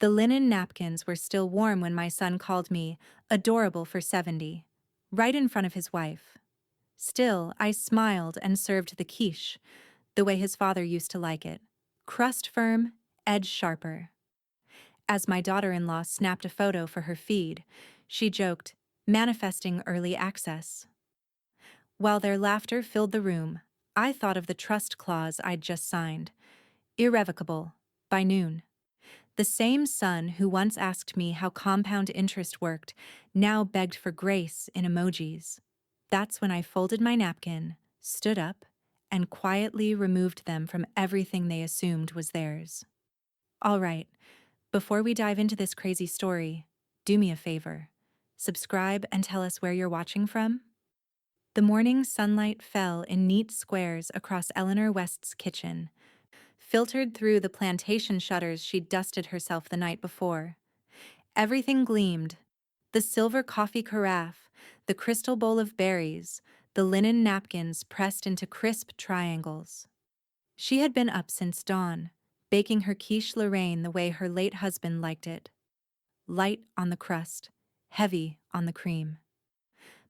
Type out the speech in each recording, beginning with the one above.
The linen napkins were still warm when my son called me adorable for 70, right in front of his wife. Still, I smiled and served the quiche, the way his father used to like it. Crust firm, edge sharper. As my daughter-in-law snapped a photo for her feed, she joked, manifesting early access. While their laughter filled the room, I thought of the trust clause I'd just signed. Irrevocable, by noon. The same son who once asked me how compound interest worked now begged for grace in emojis. That's when I folded my napkin, stood up, and quietly removed them from everything they assumed was theirs. All right, before we dive into this crazy story, do me a favor. Subscribe and tell us where you're watching from. The morning sunlight fell in neat squares across Eleanor West's kitchen, filtered through the plantation shutters she'd dusted herself the night before. Everything gleamed: the silver coffee carafe, the crystal bowl of berries, the linen napkins pressed into crisp triangles. She had been up since dawn, baking her quiche Lorraine the way her late husband liked it. Light on the crust, heavy on the cream.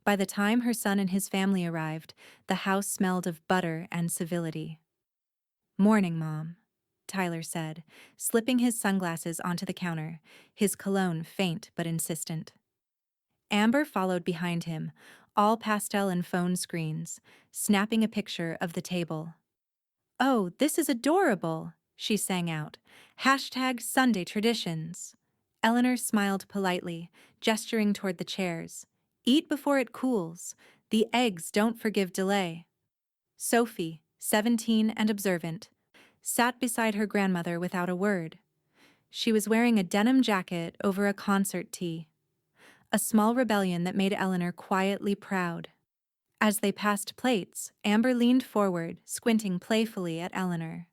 By the time her son and his family arrived, the house smelled of butter and civility. "Morning, Mom," Tyler said, slipping his sunglasses onto the counter, his cologne faint but insistent. Amber followed behind him, all pastel and phone screens, snapping a picture of the table. "Oh, this is adorable," she sang out. Hashtag Sunday traditions. Eleanor smiled politely, gesturing toward the chairs. "Eat before it cools. The eggs don't forgive delay." Sophie, 17 and observant, sat beside her grandmother without a word. She was wearing a denim jacket over a concert tee. A small rebellion that made Eleanor quietly proud. As they passed plates, Amber leaned forward, squinting playfully at Eleanor.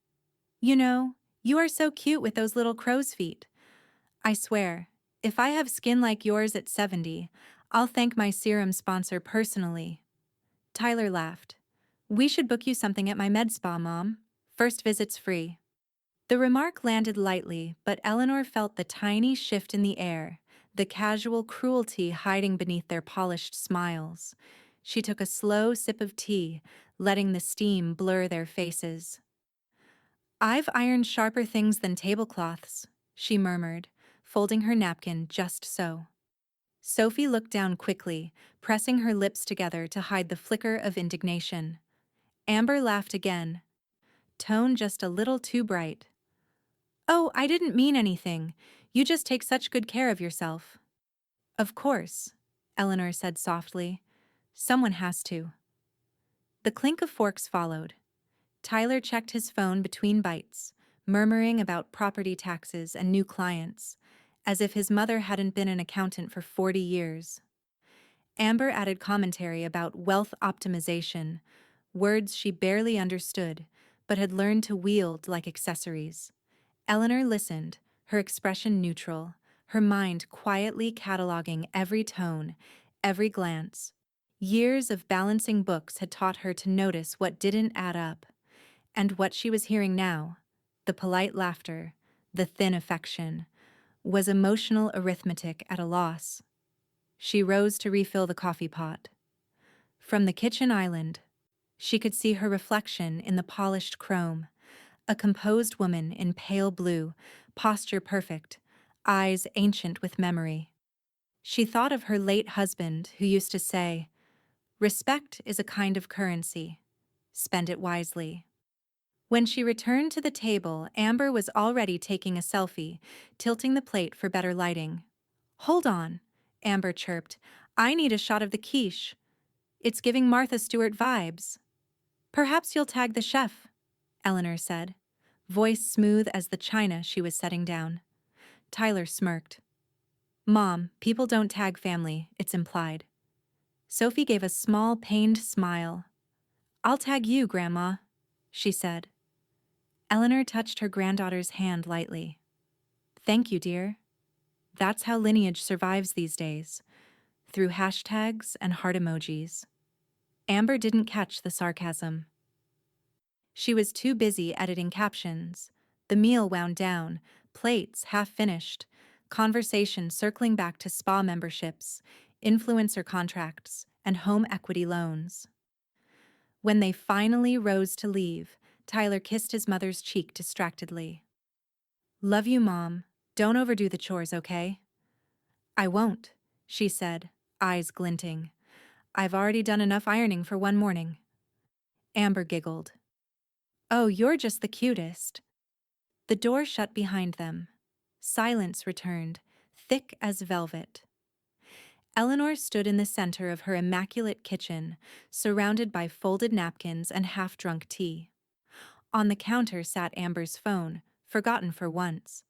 "You know, you are so cute with those little crow's feet. I swear, if I have skin like yours at 70, I'll thank my serum sponsor personally." Tyler laughed. "We should book you something at my med spa, Mom. First visit's free." The remark landed lightly, but Eleanor felt the tiny shift in the air, the casual cruelty hiding beneath their polished smiles. She took a slow sip of tea, letting the steam blur their faces. "I've ironed sharper things than tablecloths," she murmured, folding her napkin just so. Sophie looked down quickly, pressing her lips together to hide the flicker of indignation. Amber laughed again, tone just a little too bright. "Oh, I didn't mean anything. You just take such good care of yourself." "Of course," Eleanor said softly. "Someone has to." The clink of forks followed. Tyler checked his phone between bites, murmuring about property taxes and new clients, as if his mother hadn't been an accountant for 40 years. Amber added commentary about wealth optimization, words she barely understood, but had learned to wield like accessories. Eleanor listened, her expression neutral, her mind quietly cataloging every tone, every glance. Years of balancing books had taught her to notice what didn't add up. And what she was hearing now, the polite laughter, the thin affection, was emotional arithmetic at a loss. She rose to refill the coffee pot. From the kitchen island, she could see her reflection in the polished chrome, a composed woman in pale blue, posture perfect, eyes ancient with memory. She thought of her late husband who used to say, "Respect is a kind of currency. Spend it wisely." When she returned to the table, Amber was already taking a selfie, tilting the plate for better lighting. "Hold on," Amber chirped. "I need a shot of the quiche. It's giving Martha Stewart vibes." "Perhaps you'll tag the chef," Eleanor said, voice smooth as the china she was setting down. Tyler smirked. "Mom, people don't tag family, it's implied." Sophie gave a small, pained smile. "I'll tag you, Grandma," she said. Eleanor touched her granddaughter's hand lightly. "Thank you, dear. That's how lineage survives these days, through hashtags and heart emojis." Amber didn't catch the sarcasm. She was too busy editing captions. The meal wound down, plates half finished, conversation circling back to spa memberships, influencer contracts, and home equity loans. When they finally rose to leave, Tyler kissed his mother's cheek distractedly. "Love you, Mom. Don't overdo the chores, okay?" "I won't," she said, eyes glinting. "I've already done enough ironing for one morning." Amber giggled. "Oh, you're just the cutest." The door shut behind them. Silence returned, thick as velvet. Eleanor stood in the center of her immaculate kitchen, surrounded by folded napkins and half-drunk tea. On the counter sat Amber's phone, forgotten for once.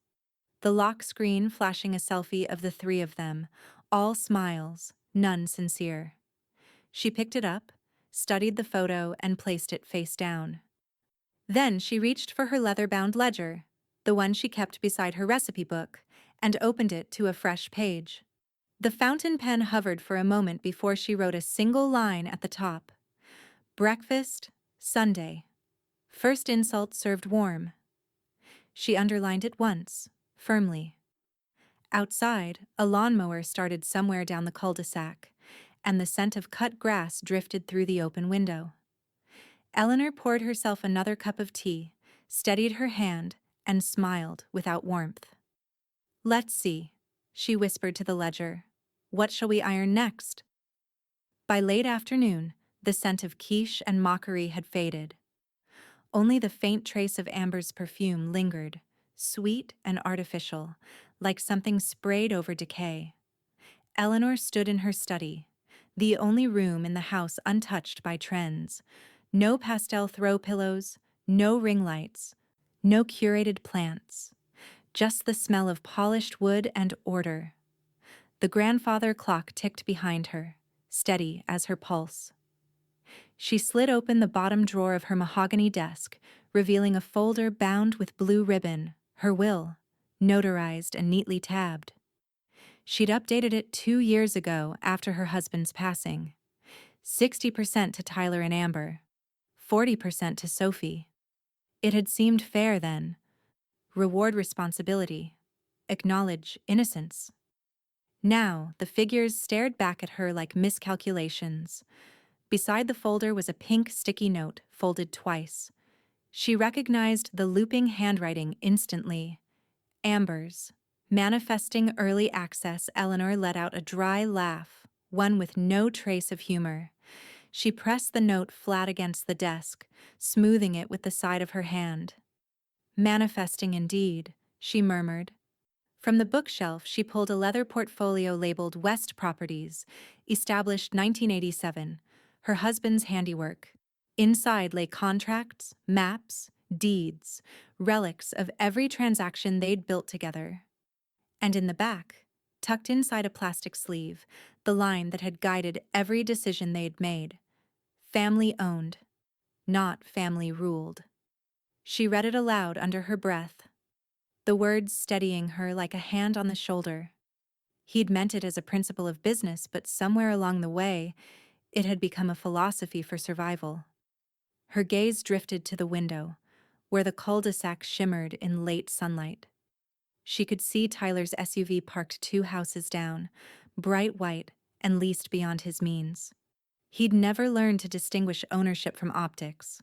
The lock screen flashing a selfie of the three of them, all smiles, none sincere. She picked it up, studied the photo, and placed it face down. Then she reached for her leather-bound ledger, the one she kept beside her recipe book, and opened it to a fresh page. The fountain pen hovered for a moment before she wrote a single line at the top. "Breakfast, Sunday. First insult served warm." She underlined it once, firmly. Outside, a lawnmower started somewhere down the cul-de-sac, and the scent of cut grass drifted through the open window. Eleanor poured herself another cup of tea, steadied her hand, and smiled without warmth. "Let's see," she whispered to the ledger. "What shall we iron next?" By late afternoon, the scent of quiche and mockery had faded. Only the faint trace of Amber's perfume lingered, sweet and artificial, like something sprayed over decay. Eleanor stood in her study, the only room in the house untouched by trends. No pastel throw pillows, no ring lights, no curated plants. Just the smell of polished wood and order. The grandfather clock ticked behind her, steady as her pulse. She slid open the bottom drawer of her mahogany desk, revealing a folder bound with blue ribbon, her will, notarized and neatly tabbed. She'd updated it 2 years ago after her husband's passing. 60% to Tyler and Amber, 40% to Sophie. It had seemed fair then. Reward responsibility. Acknowledge innocence. Now, the figures stared back at her like miscalculations. Beside the folder was a pink sticky note, folded twice. She recognized the looping handwriting instantly. Amber's. Manifesting early access, Eleanor let out a dry laugh, one with no trace of humor. She pressed the note flat against the desk, smoothing it with the side of her hand. "Manifesting indeed," she murmured. From the bookshelf, she pulled a leather portfolio labeled West Properties, established 1987, her husband's handiwork. Inside lay contracts, maps, deeds, relics of every transaction they'd built together. And in the back, tucked inside a plastic sleeve, the line that had guided every decision they'd made. Family owned, not family ruled. She read it aloud under her breath, the words steadying her like a hand on the shoulder. He'd meant it as a principle of business, but somewhere along the way, it had become a philosophy for survival. Her gaze drifted to the window, where the cul-de-sac shimmered in late sunlight. She could see Tyler's SUV parked 2 houses down, bright white and leased beyond his means. He'd never learned to distinguish ownership from optics.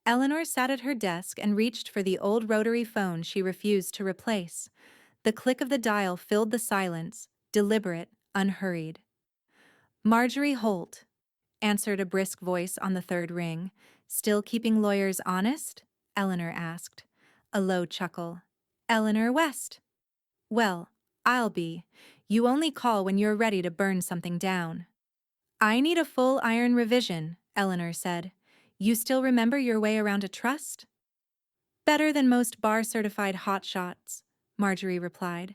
Eleanor sat at her desk and reached for the old rotary phone she refused to replace. The click of the dial filled the silence, deliberate, unhurried. "Marjorie Holt," answered a brisk voice on the third ring. "Still keeping lawyers honest?" Eleanor asked. A low chuckle. "Eleanor West." "Well, I'll be. You only call when you're ready to burn something down." "I need a full iron revision," Eleanor said. "You still remember your way around a trust?" "Better than most bar-certified hotshots," Marjorie replied.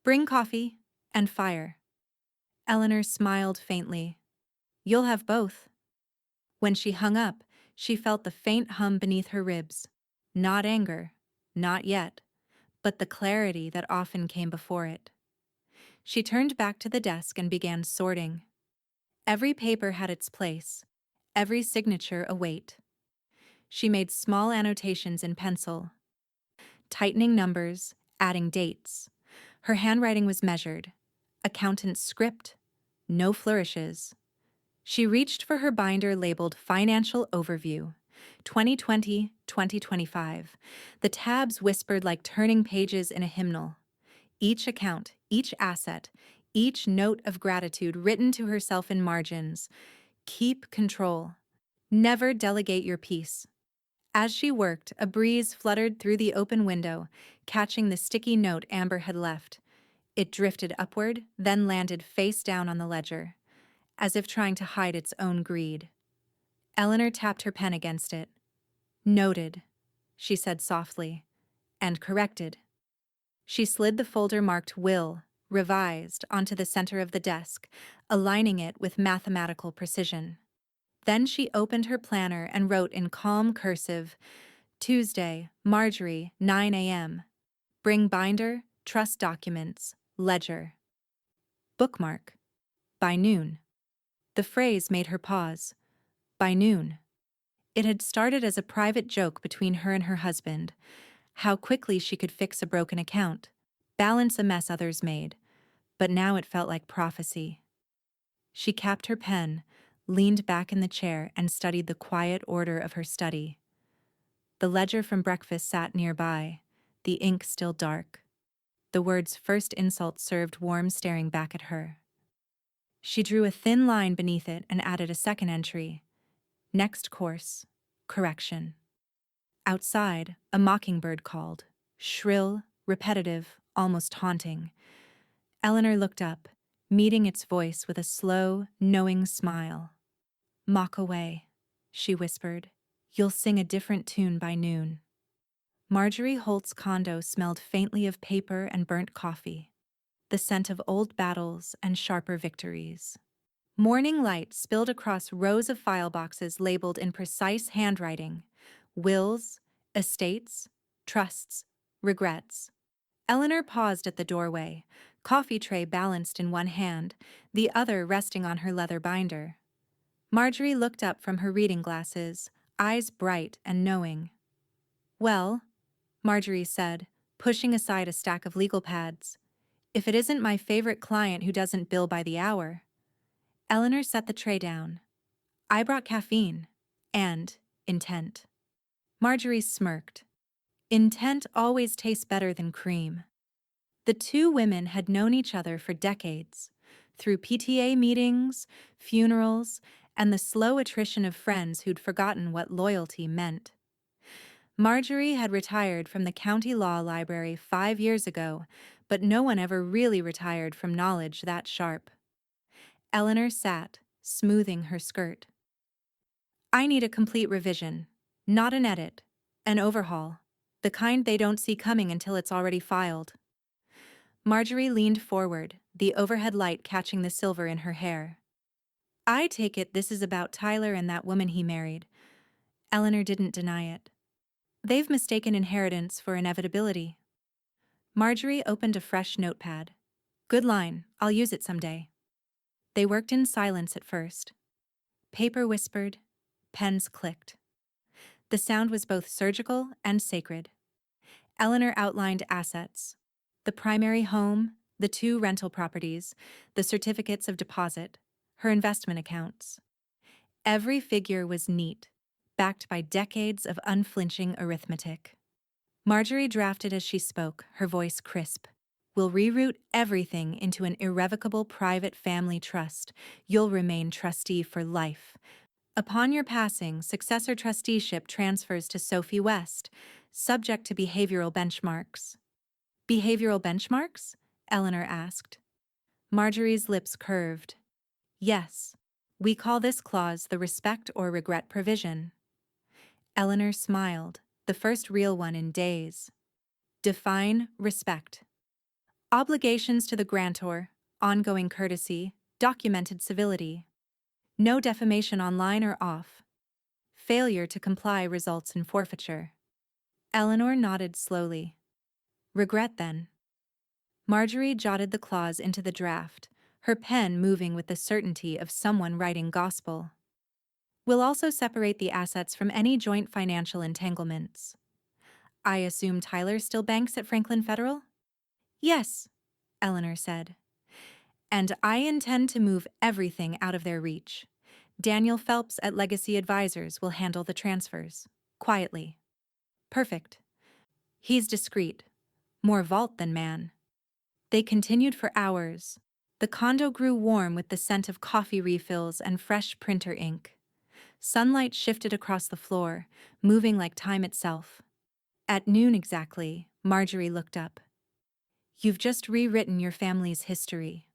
"Bring coffee and fire." Eleanor smiled faintly. "You'll have both." When she hung up, she felt the faint hum beneath her ribs. Not anger, not yet, but the clarity that often came before it. She turned back to the desk and began sorting. Every paper had its place, every signature a weight. She made small annotations in pencil. Tightening numbers, adding dates. Her handwriting was measured. Accountant's script. No flourishes. She reached for her binder labeled Financial Overview, 2020-2025. The tabs whispered like turning pages in a hymnal. Each account, each asset, each note of gratitude written to herself in margins. Keep control. Never delegate your peace. As she worked, a breeze fluttered through the open window, catching the sticky note Amber had left. It drifted upward, then landed face down on the ledger, as if trying to hide its own greed. Eleanor tapped her pen against it. Noted, she said softly, and corrected. She slid the folder marked Will, revised, onto the center of the desk, aligning it with mathematical precision. Then she opened her planner and wrote in calm cursive, Tuesday, Marjorie, 9 a.m. Bring binder, trust documents, ledger. Bookmark. By noon. The phrase made her pause. By noon. It had started as a private joke between her and her husband. How quickly she could fix a broken account, balance a mess others made. But now it felt like prophecy. She capped her pen, leaned back in the chair, and studied the quiet order of her study. The ledger from breakfast sat nearby, the ink still dark. The words first insult served warm staring back at her. She drew a thin line beneath it and added a second entry. Next course, correction. Outside, a mockingbird called, shrill, repetitive, almost haunting. Eleanor looked up, meeting its voice with a slow, knowing smile. Mock away, she whispered. You'll sing a different tune by noon. Marjorie Holt's condo smelled faintly of paper and burnt coffee, the scent of old battles and sharper victories. Morning light spilled across rows of file boxes labeled in precise handwriting: wills, estates, trusts, regrets. Eleanor paused at the doorway, coffee tray balanced in one hand, the other resting on her leather binder. Marjorie looked up from her reading glasses, eyes bright and knowing. Well, Marjorie said, pushing aside a stack of legal pads, if it isn't my favorite client who doesn't bill by the hour. Eleanor set the tray down. I brought caffeine. And intent. Marjorie smirked. Intent always tastes better than cream. The two women had known each other for decades, through PTA meetings, funerals, and the slow attrition of friends who'd forgotten what loyalty meant. Marjorie had retired from the county law library 5 years ago, but no one ever really retired from knowledge that sharp. Eleanor sat, smoothing her skirt. I need a complete revision, not an edit, an overhaul, the kind they don't see coming until it's already filed. Marjorie leaned forward, the overhead light catching the silver in her hair. I take it this is about Tyler and that woman he married. Eleanor didn't deny it. They've mistaken inheritance for inevitability. Marjorie opened a fresh notepad. Good line, I'll use it someday. They worked in silence at first. Paper whispered, pens clicked. The sound was both surgical and sacred. Eleanor outlined assets: the primary home, the 2 rental properties, the certificates of deposit, her investment accounts. Every figure was neat, backed by decades of unflinching arithmetic. Marjorie drafted as she spoke, her voice crisp. We'll reroute everything into an irrevocable private family trust. You'll remain trustee for life. Upon your passing, successor trusteeship transfers to Sophie West, subject to behavioral benchmarks. Behavioral benchmarks? Eleanor asked. Marjorie's lips curved. Yes, we call this clause the respect or regret provision. Eleanor smiled, the first real one in days. Define respect. Obligations to the grantor, ongoing courtesy, documented civility. No defamation online or off. Failure to comply results in forfeiture. Eleanor nodded slowly. Regret, then. Marjorie jotted the clause into the draft, her pen moving with the certainty of someone writing gospel. We'll also separate the assets from any joint financial entanglements. I assume Tyler still banks at Franklin Federal? Yes, Eleanor said. And I intend to move everything out of their reach. Daniel Phelps at Legacy Advisors will handle the transfers. Quietly. Perfect. He's discreet. More vault than man. They continued for hours. The condo grew warm with the scent of coffee refills and fresh printer ink. Sunlight shifted across the floor, moving like time itself. At noon exactly, Marjorie looked up. You've just rewritten your family's history.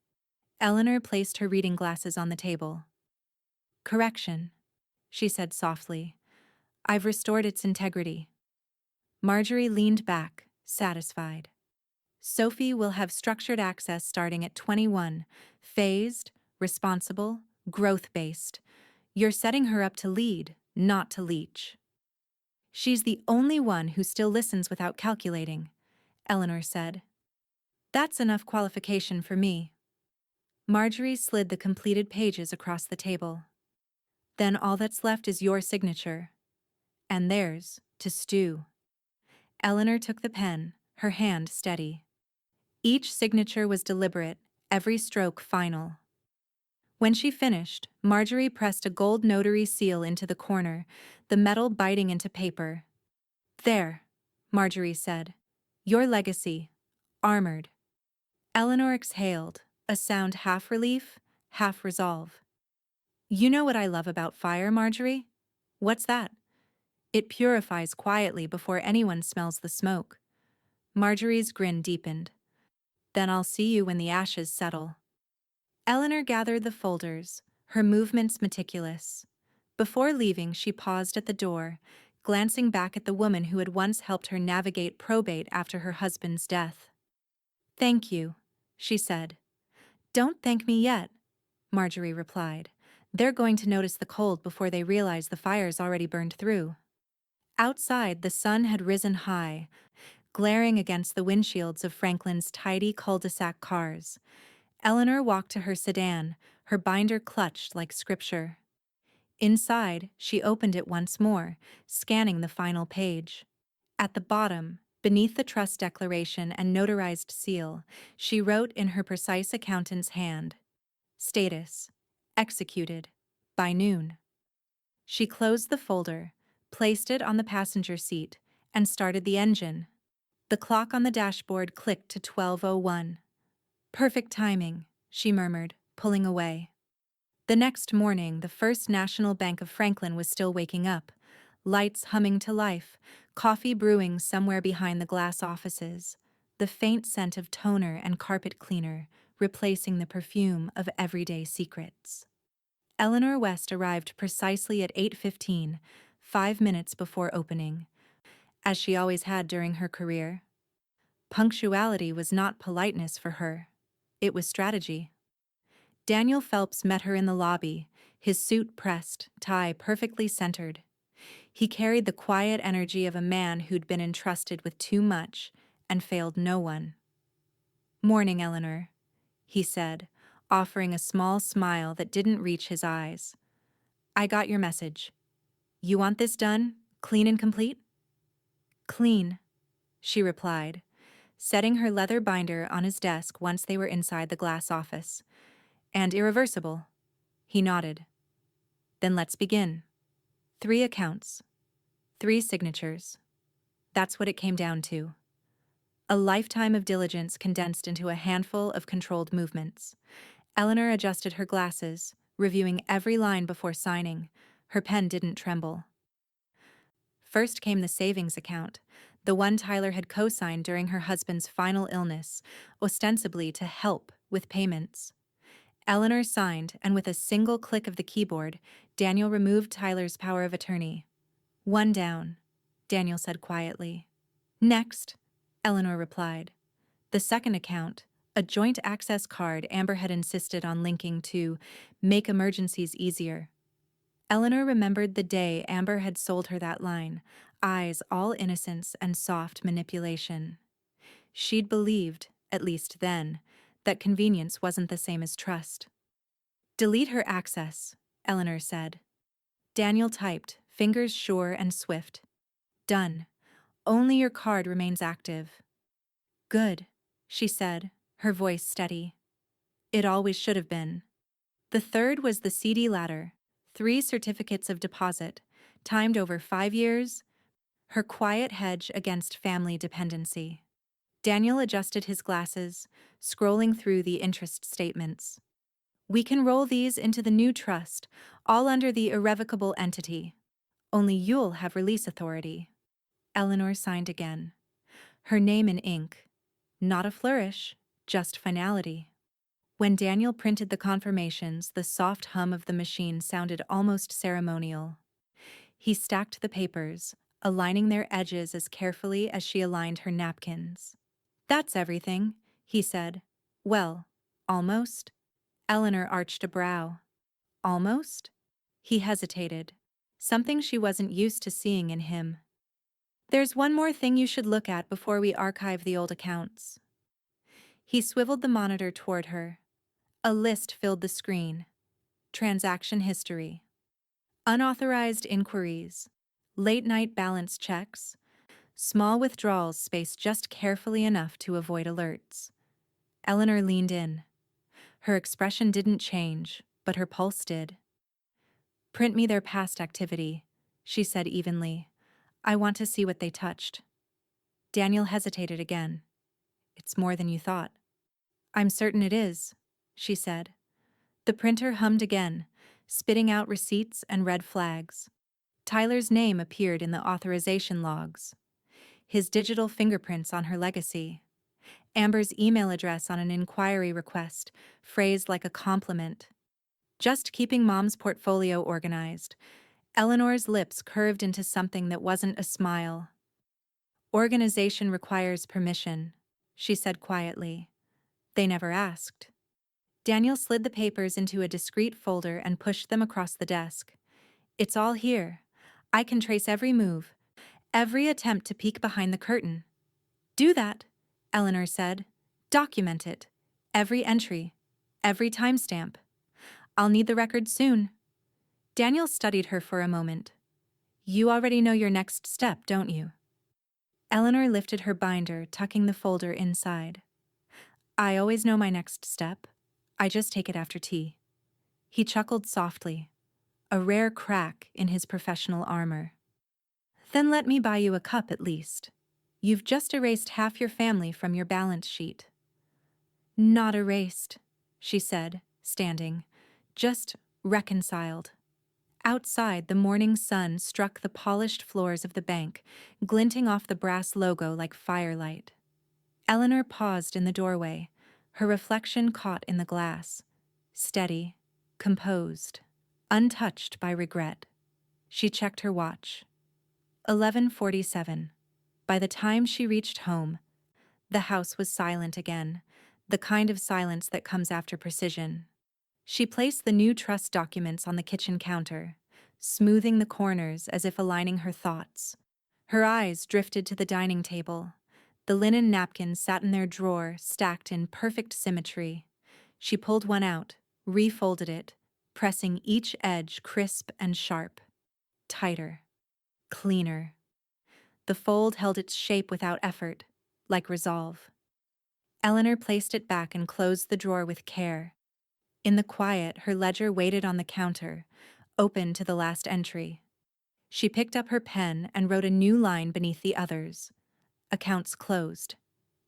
Eleanor placed her reading glasses on the table. Correction, she said softly. I've restored its integrity. Marjorie leaned back, satisfied. Sophie will have structured access starting at 21, phased, responsible, growth-based. You're setting her up to lead, not to leech. She's the only one who still listens without calculating, Eleanor said. That's enough qualification for me. Marjorie slid the completed pages across the table. Then all that's left is your signature. And theirs, to stew. Eleanor took the pen, her hand steady. Each signature was deliberate, every stroke final. When she finished, Marjorie pressed a gold notary seal into the corner, the metal biting into paper. There, Marjorie said. Your legacy. Armored. Eleanor exhaled, a sound half relief, half resolve. You know what I love about fire, Marjorie? What's that? It purifies quietly before anyone smells the smoke. Marjorie's grin deepened. Then I'll see you when the ashes settle. Eleanor gathered the folders, her movements meticulous. Before leaving, she paused at the door, glancing back at the woman who had once helped her navigate probate after her husband's death. Thank you, she said. Don't thank me yet, Marjorie replied. They're going to notice the cold before they realize the fire's already burned through. Outside, the sun had risen high, glaring against the windshields of Franklin's tidy cul-de-sac cars. Eleanor walked to her sedan, her binder clutched like scripture. Inside, she opened it once more, scanning the final page. At the bottom, beneath the trust declaration and notarized seal, she wrote in her precise accountant's hand, Status. Executed. By noon. She closed the folder, placed it on the passenger seat, and started the engine. The clock on the dashboard clicked to 12:01. Perfect timing, she murmured, pulling away. The next morning, the First National Bank of Franklin was still waking up, lights humming to life, coffee brewing somewhere behind the glass offices, the faint scent of toner and carpet cleaner replacing the perfume of everyday secrets. Eleanor West arrived precisely at 8:15, 5 minutes before opening, as she always had during her career. Punctuality was not politeness for her. It was strategy. Daniel Phelps met her in the lobby, his suit pressed, tie perfectly centered. He carried the quiet energy of a man who'd been entrusted with too much and failed no one. Morning, Eleanor, he said, offering a small smile that didn't reach his eyes. I got your message. You want this done, clean and complete? Clean, she replied, setting her leather binder on his desk once they were inside the glass office. And irreversible. He nodded. Then let's begin. 3 accounts. 3 signatures. That's what it came down to. A lifetime of diligence condensed into a handful of controlled movements. Eleanor adjusted her glasses, reviewing every line before signing. Her pen didn't tremble. First came the savings account, the one Tyler had co-signed during her husband's final illness, ostensibly to help with payments. Eleanor signed, and with a single click of the keyboard, Daniel removed Tyler's power of attorney. One down, Daniel said quietly. Next, Eleanor replied. The second account, a joint access card Amber had insisted on linking to make emergencies easier. Eleanor remembered the day Amber had sold her that line, eyes all innocence and soft manipulation. She'd believed, at least then, that convenience wasn't the same as trust. Delete her access, Eleanor said. Daniel typed, fingers sure and swift. Done. Only your card remains active. Good, she said, her voice steady. It always should have been. The third was the CD ladder, 3 certificates of deposit, timed over 5 years, her quiet hedge against family dependency. Daniel adjusted his glasses, scrolling through the interest statements. We can roll these into the new trust, all under the irrevocable entity. Only you'll have release authority. Eleanor signed again. Her name in ink. Not a flourish, just finality. When Daniel printed the confirmations, the soft hum of the machine sounded almost ceremonial. He stacked the papers, aligning their edges as carefully as she aligned her napkins. That's everything, he said. Well, almost. Eleanor arched a brow. Almost? He hesitated, something she wasn't used to seeing in him. There's one more thing you should look at before we archive the old accounts. He swiveled the monitor toward her. A list filled the screen. Transaction history. Unauthorized inquiries. Late-night balance checks. Small withdrawals spaced just carefully enough to avoid alerts. Eleanor leaned in. Her expression didn't change, but her pulse did. Print me their past activity, she said evenly. I want to see what they touched. Daniel hesitated again. It's more than you thought. I'm certain it is, she said. The printer hummed again, spitting out receipts and red flags. Tyler's name appeared in the authorization logs. His digital fingerprints on her legacy. Amber's email address on an inquiry request, phrased like a compliment. Just keeping Mom's portfolio organized. Eleanor's lips curved into something that wasn't a smile. Organization requires permission, she said quietly. They never asked. Daniel slid the papers into a discreet folder and pushed them across the desk. It's all here. I can trace every move, every attempt to peek behind the curtain. Do that, Eleanor said. Document it. Every entry. Every timestamp. I'll need the record soon. Daniel studied her for a moment. You already know your next step, don't you? Eleanor lifted her binder, tucking the folder inside. I always know my next step. I just take it after tea. He chuckled softly, a rare crack in his professional armor. Then let me buy you a cup at least. You've just erased half your family from your balance sheet. Not erased, she said, standing. Just reconciled. Outside, the morning sun struck the polished floors of the bank, glinting off the brass logo like firelight. Eleanor paused in the doorway, her reflection caught in the glass. Steady, composed, untouched by regret. She checked her watch. 11:47. By the time she reached home, the house was silent again, the kind of silence that comes after precision. She placed the new trust documents on the kitchen counter, smoothing the corners as if aligning her thoughts. Her eyes drifted to the dining table. The linen napkins sat in their drawer, stacked in perfect symmetry. She pulled one out, refolded it, pressing each edge crisp and sharp. Tighter. Cleaner. The fold held its shape without effort, like resolve. Eleanor placed it back and closed the drawer with care. In the quiet, her ledger waited on the counter, open to the last entry. She picked up her pen and wrote a new line beneath the others. Accounts closed.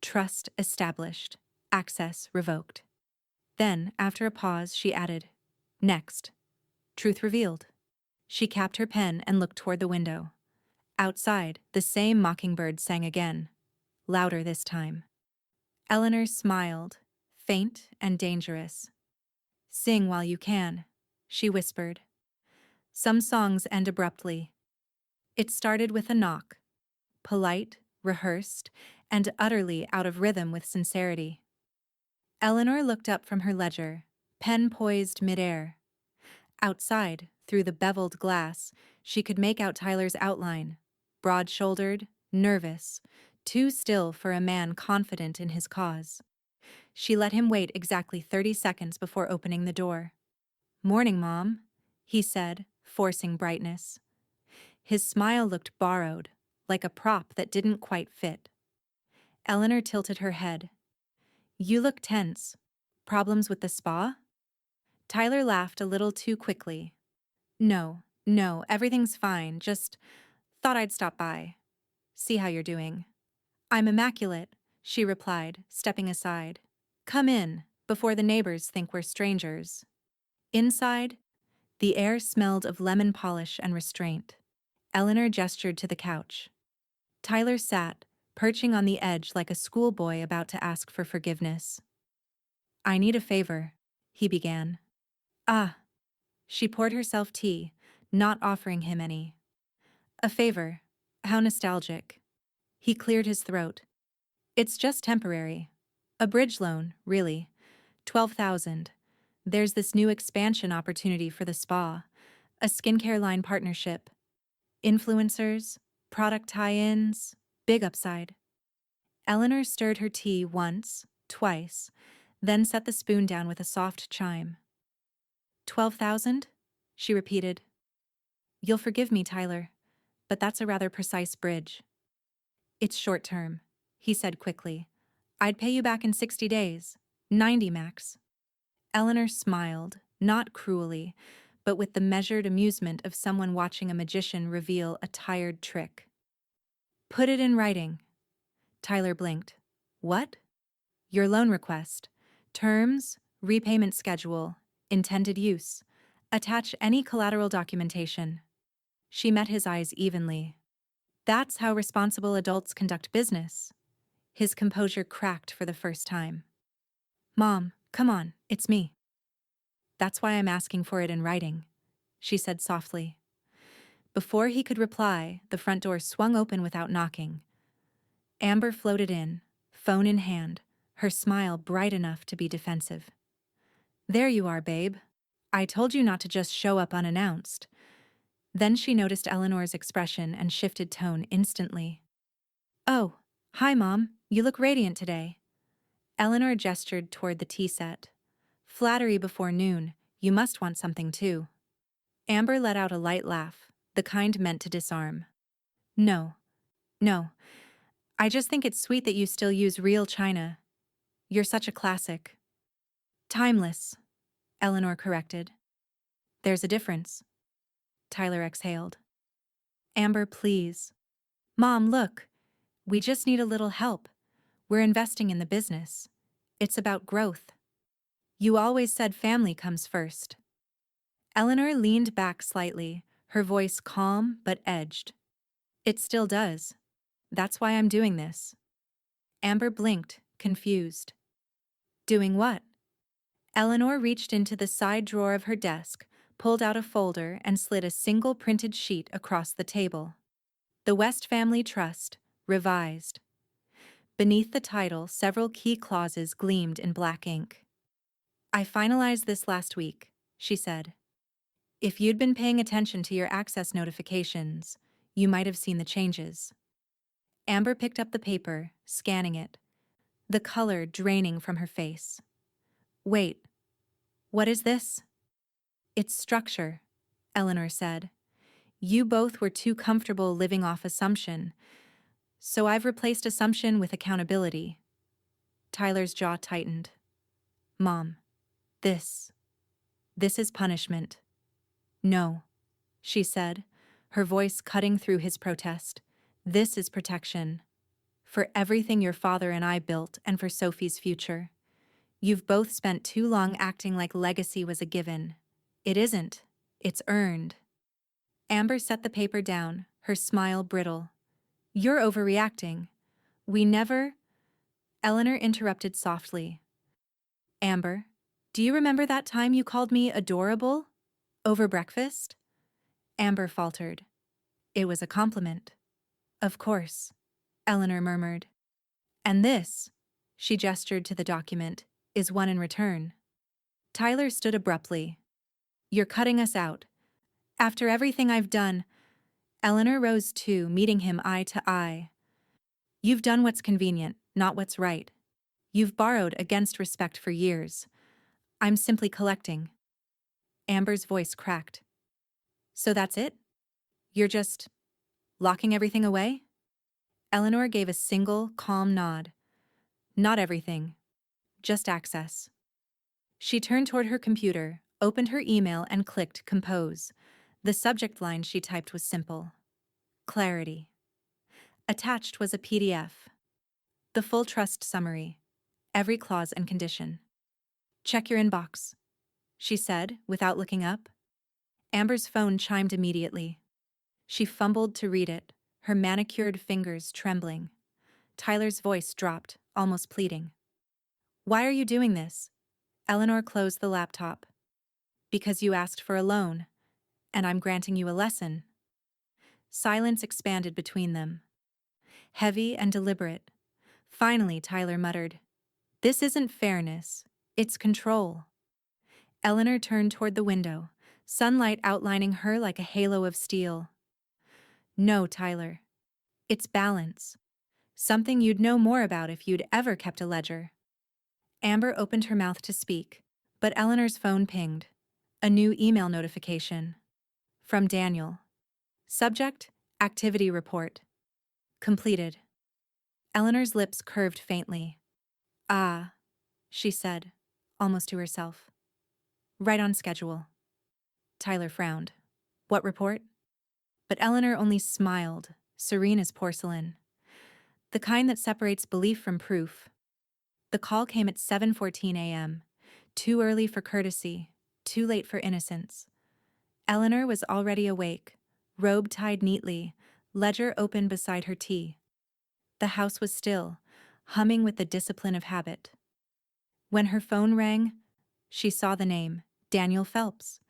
Trust established. Access revoked. Then, after a pause, she added, Next. Truth revealed. She capped her pen and looked toward the window. Outside, the same mockingbird sang again, louder this time. Eleanor smiled, faint and dangerous. Sing while you can, she whispered. Some songs end abruptly. It started with a knock, polite, rehearsed, and utterly out of rhythm with sincerity. Eleanor looked up from her ledger, pen poised midair. Outside, through the beveled glass, she could make out Tyler's outline, broad-shouldered, nervous, too still for a man confident in his cause. She let him wait exactly 30 seconds before opening the door. Morning, Mom, he said, forcing brightness. His smile looked borrowed, like a prop that didn't quite fit. Eleanor tilted her head. You look tense. Problems with the spa? Tyler laughed a little too quickly. No, everything's fine. Just thought I'd stop by. See how you're doing. I'm immaculate, she replied, stepping aside. Come in, before the neighbors think we're strangers. Inside, the air smelled of lemon polish and restraint. Eleanor gestured to the couch. Tyler sat, perching on the edge like a schoolboy about to ask for forgiveness. I need a favor, he began. Ah, she poured herself tea, not offering him any. A favor. How nostalgic. He cleared his throat. It's just temporary. A bridge loan, really. 12,000. There's this new expansion opportunity for the spa. A skincare line partnership. Influencers, product tie-ins, big upside. Eleanor stirred her tea once, twice, then set the spoon down with a soft chime. 12,000? She repeated. You'll forgive me, Tyler, but that's a rather precise bridge. It's short term, he said quickly. I'd pay you back in 60 days. 90 max. Eleanor smiled, not cruelly, but with the measured amusement of someone watching a magician reveal a tired trick. Put it in writing. Tyler blinked. What? Your loan request. Terms, repayment schedule, intended use. Attach any collateral documentation. She met his eyes evenly. That's how responsible adults conduct business. His composure cracked for the first time. Mom, come on, it's me. That's why I'm asking for it in writing, she said softly. Before he could reply, the front door swung open without knocking. Amber floated in, phone in hand, her smile bright enough to be defensive. There you are, babe. I told you not to just show up unannounced. Then she noticed Eleanor's expression and shifted tone instantly. Oh, hi, Mom. You look radiant today. Eleanor gestured toward the tea set. Flattery before noon. You must want something too. Amber let out a light laugh, the kind meant to disarm. No. I just think it's sweet that you still use real china. You're such a classic. Timeless, Eleanor corrected. There's a difference. Tyler exhaled. Amber, please. Mom, look. We just need a little help. We're investing in the business. It's about growth. You always said family comes first. Eleanor leaned back slightly, her voice calm but edged. It still does. That's why I'm doing this. Amber blinked, confused. Doing what? Eleanor reached into the side drawer of her desk, pulled out a folder, and slid a single printed sheet across the table. The West Family Trust, revised. Beneath the title, several key clauses gleamed in black ink. I finalized this last week, she said. If you'd been paying attention to your access notifications, you might have seen the changes. Amber picked up the paper, scanning it, the color draining from her face. Wait, what is this? It's structure, Eleanor said. You both were too comfortable living off assumption, so I've replaced assumption with accountability. Tyler's jaw tightened. Mom, this is punishment. No, she said, her voice cutting through his protest. This is protection. For everything your father and I built and for Sophie's future. You've both spent too long acting like legacy was a given. It isn't. It's earned. Amber set the paper down, her smile brittle. You're overreacting. We never... Eleanor interrupted softly. Amber, do you remember that time you called me adorable? Over breakfast? Amber faltered. It was a compliment. Of course, Eleanor murmured. And this, she gestured to the document, is one in return. Tyler stood abruptly. You're cutting us out. After everything I've done... Eleanor rose too, meeting him eye to eye. You've done what's convenient, not what's right. You've borrowed against respect for years. I'm simply collecting. Amber's voice cracked. So that's it? You're just locking everything away? Eleanor gave a single, calm nod. Not everything. just access. She turned toward her computer, opened her email, and clicked Compose. The subject line she typed was simple: clarity. Attached was a PDF. The full trust summary, every clause and condition. Check your inbox, she said, without looking up. Amber's phone chimed immediately. She fumbled to read it, her manicured fingers trembling. Tyler's voice dropped, almost pleading. Why are you doing this? Eleanor closed the laptop. Because you asked for a loan, and I'm granting you a lesson. Silence expanded between them. Heavy and deliberate. Finally, Tyler muttered, "This isn't fairness, it's control." Eleanor turned toward the window, sunlight outlining her like a halo of steel. No, Tyler. It's balance. Something you'd know more about if you'd ever kept a ledger. Amber opened her mouth to speak, but Eleanor's phone pinged. A new email notification. From Daniel. Subject: Activity Report. Completed. Eleanor's lips curved faintly. Ah, she said, almost to herself. Right on schedule. Tyler frowned. What report? But Eleanor only smiled, serene as porcelain. The kind that separates belief from proof. The call came at 7:14 a.m. Too early for courtesy, too late for innocence. Eleanor was already awake, robe tied neatly, ledger open beside her tea. The house was still, humming with the discipline of habit. When her phone rang, she saw the name, Daniel Phelps,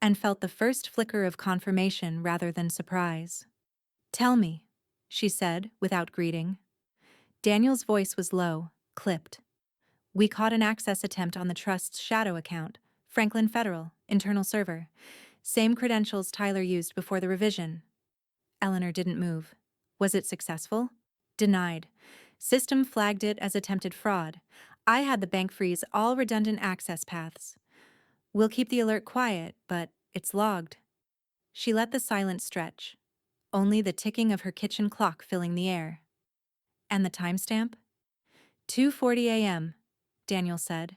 and felt the first flicker of confirmation rather than surprise. Tell me, she said, without greeting. Daniel's voice was low, clipped. We caught an access attempt on the Trust's shadow account, Franklin Federal, internal server. Same credentials Tyler used before the revision. Eleanor didn't move. Was it successful? Denied. System flagged it as attempted fraud. I had the bank freeze all redundant access paths. We'll keep the alert quiet, but it's logged. She let the silence stretch, only the ticking of her kitchen clock filling the air. And the timestamp? 2:40 a.m., Daniel said.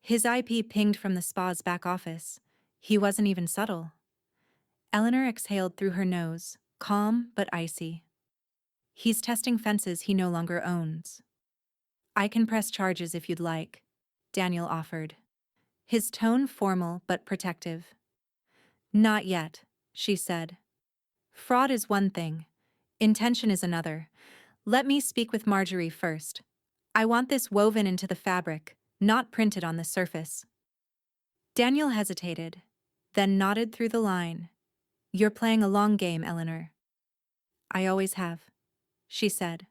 His IP pinged from the spa's back office. He wasn't even subtle. Eleanor exhaled through her nose, calm but icy. He's testing fences he no longer owns. I can press charges if you'd like, Daniel offered. His tone formal but protective. Not yet, she said. Fraud is one thing. Intention is another. Let me speak with Marjorie first. I want this woven into the fabric, not printed on the surface. Daniel hesitated, then nodded through the line. You're playing a long game, Eleanor. I always have, she said.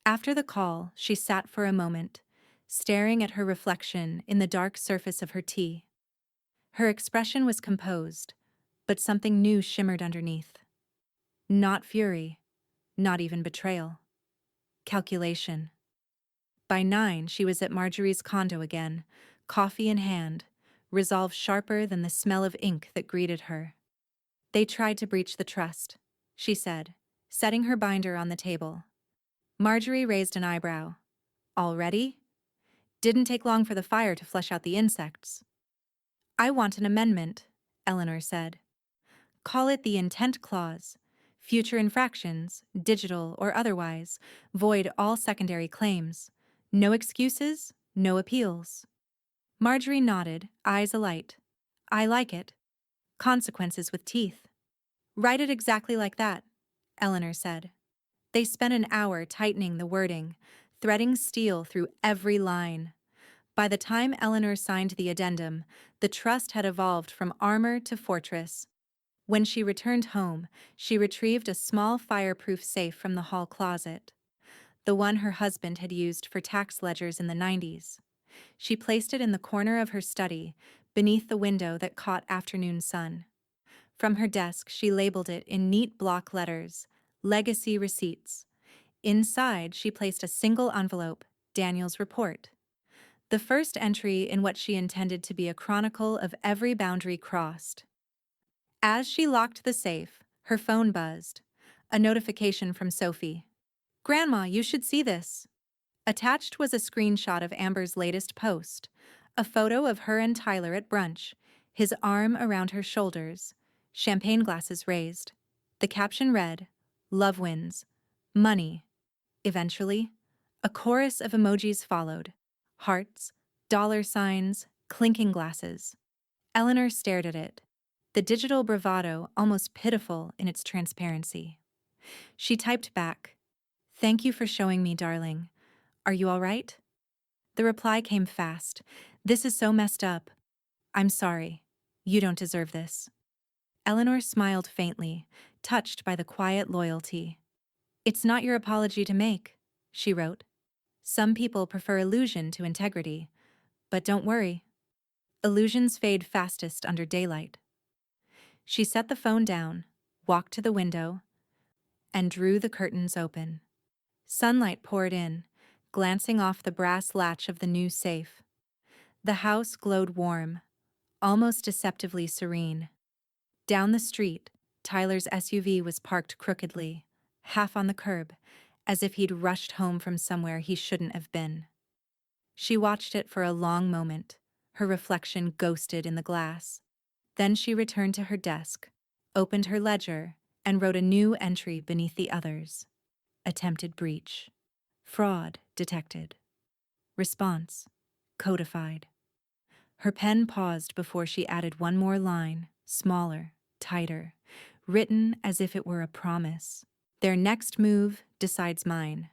After the call, she sat for a moment, staring at her reflection in the dark surface of her tea. Her expression was composed, but something new shimmered underneath. Not fury, not even betrayal. Calculation. By 9, she was at Marjorie's condo again, coffee in hand, resolve sharper than the smell of ink that greeted her. They tried to breach the trust, she said, setting her binder on the table. Marjorie raised an eyebrow. Already? Didn't take long for the fire to flush out the insects. I want an amendment, Eleanor said. Call it the intent clause. Future infractions, digital or otherwise, void all secondary claims. No excuses, no appeals. Marjorie nodded, eyes alight. I like it. Consequences with teeth. Write it exactly like that, Eleanor said. They spent an hour tightening the wording, threading steel through every line. By the time Eleanor signed the addendum, the trust had evolved from armor to fortress. When she returned home, she retrieved a small fireproof safe from the hall closet, the one her husband had used for tax ledgers in the 90s. She placed it in the corner of her study, beneath the window that caught afternoon sun. From her desk, she labeled it in neat block letters, Legacy Receipts. Inside, she placed a single envelope, Daniel's report. The first entry in what she intended to be a chronicle of every boundary crossed. As she locked the safe, her phone buzzed. A notification from Sophie. Grandma, you should see this. Attached was a screenshot of Amber's latest post, a photo of her and Tyler at brunch, his arm around her shoulders, champagne glasses raised. The caption read, "Love wins. Money." Eventually, a chorus of emojis followed: hearts, dollar signs, clinking glasses. Eleanor stared at it, the digital bravado almost pitiful in its transparency. She typed back, "Thank you for showing me, darling. Are you all right?" The reply came fast. "This is so messed up. I'm sorry. You don't deserve this." Eleanor smiled faintly, touched by the quiet loyalty. "It's not your apology to make," she wrote. "Some people prefer illusion to integrity. But don't worry. Illusions fade fastest under daylight." She set the phone down, walked to the window, and drew the curtains open. Sunlight poured in, glancing off the brass latch of the new safe. The house glowed warm, almost deceptively serene. Down the street, Tyler's SUV was parked crookedly, half on the curb, as if he'd rushed home from somewhere he shouldn't have been. She watched it for a long moment, her reflection ghosted in the glass. Then she returned to her desk, opened her ledger, and wrote a new entry beneath the others. Attempted breach. Fraud detected. Response codified. Her pen paused before she added one more line, smaller, tighter, written as if it were a promise. Their next move decides mine.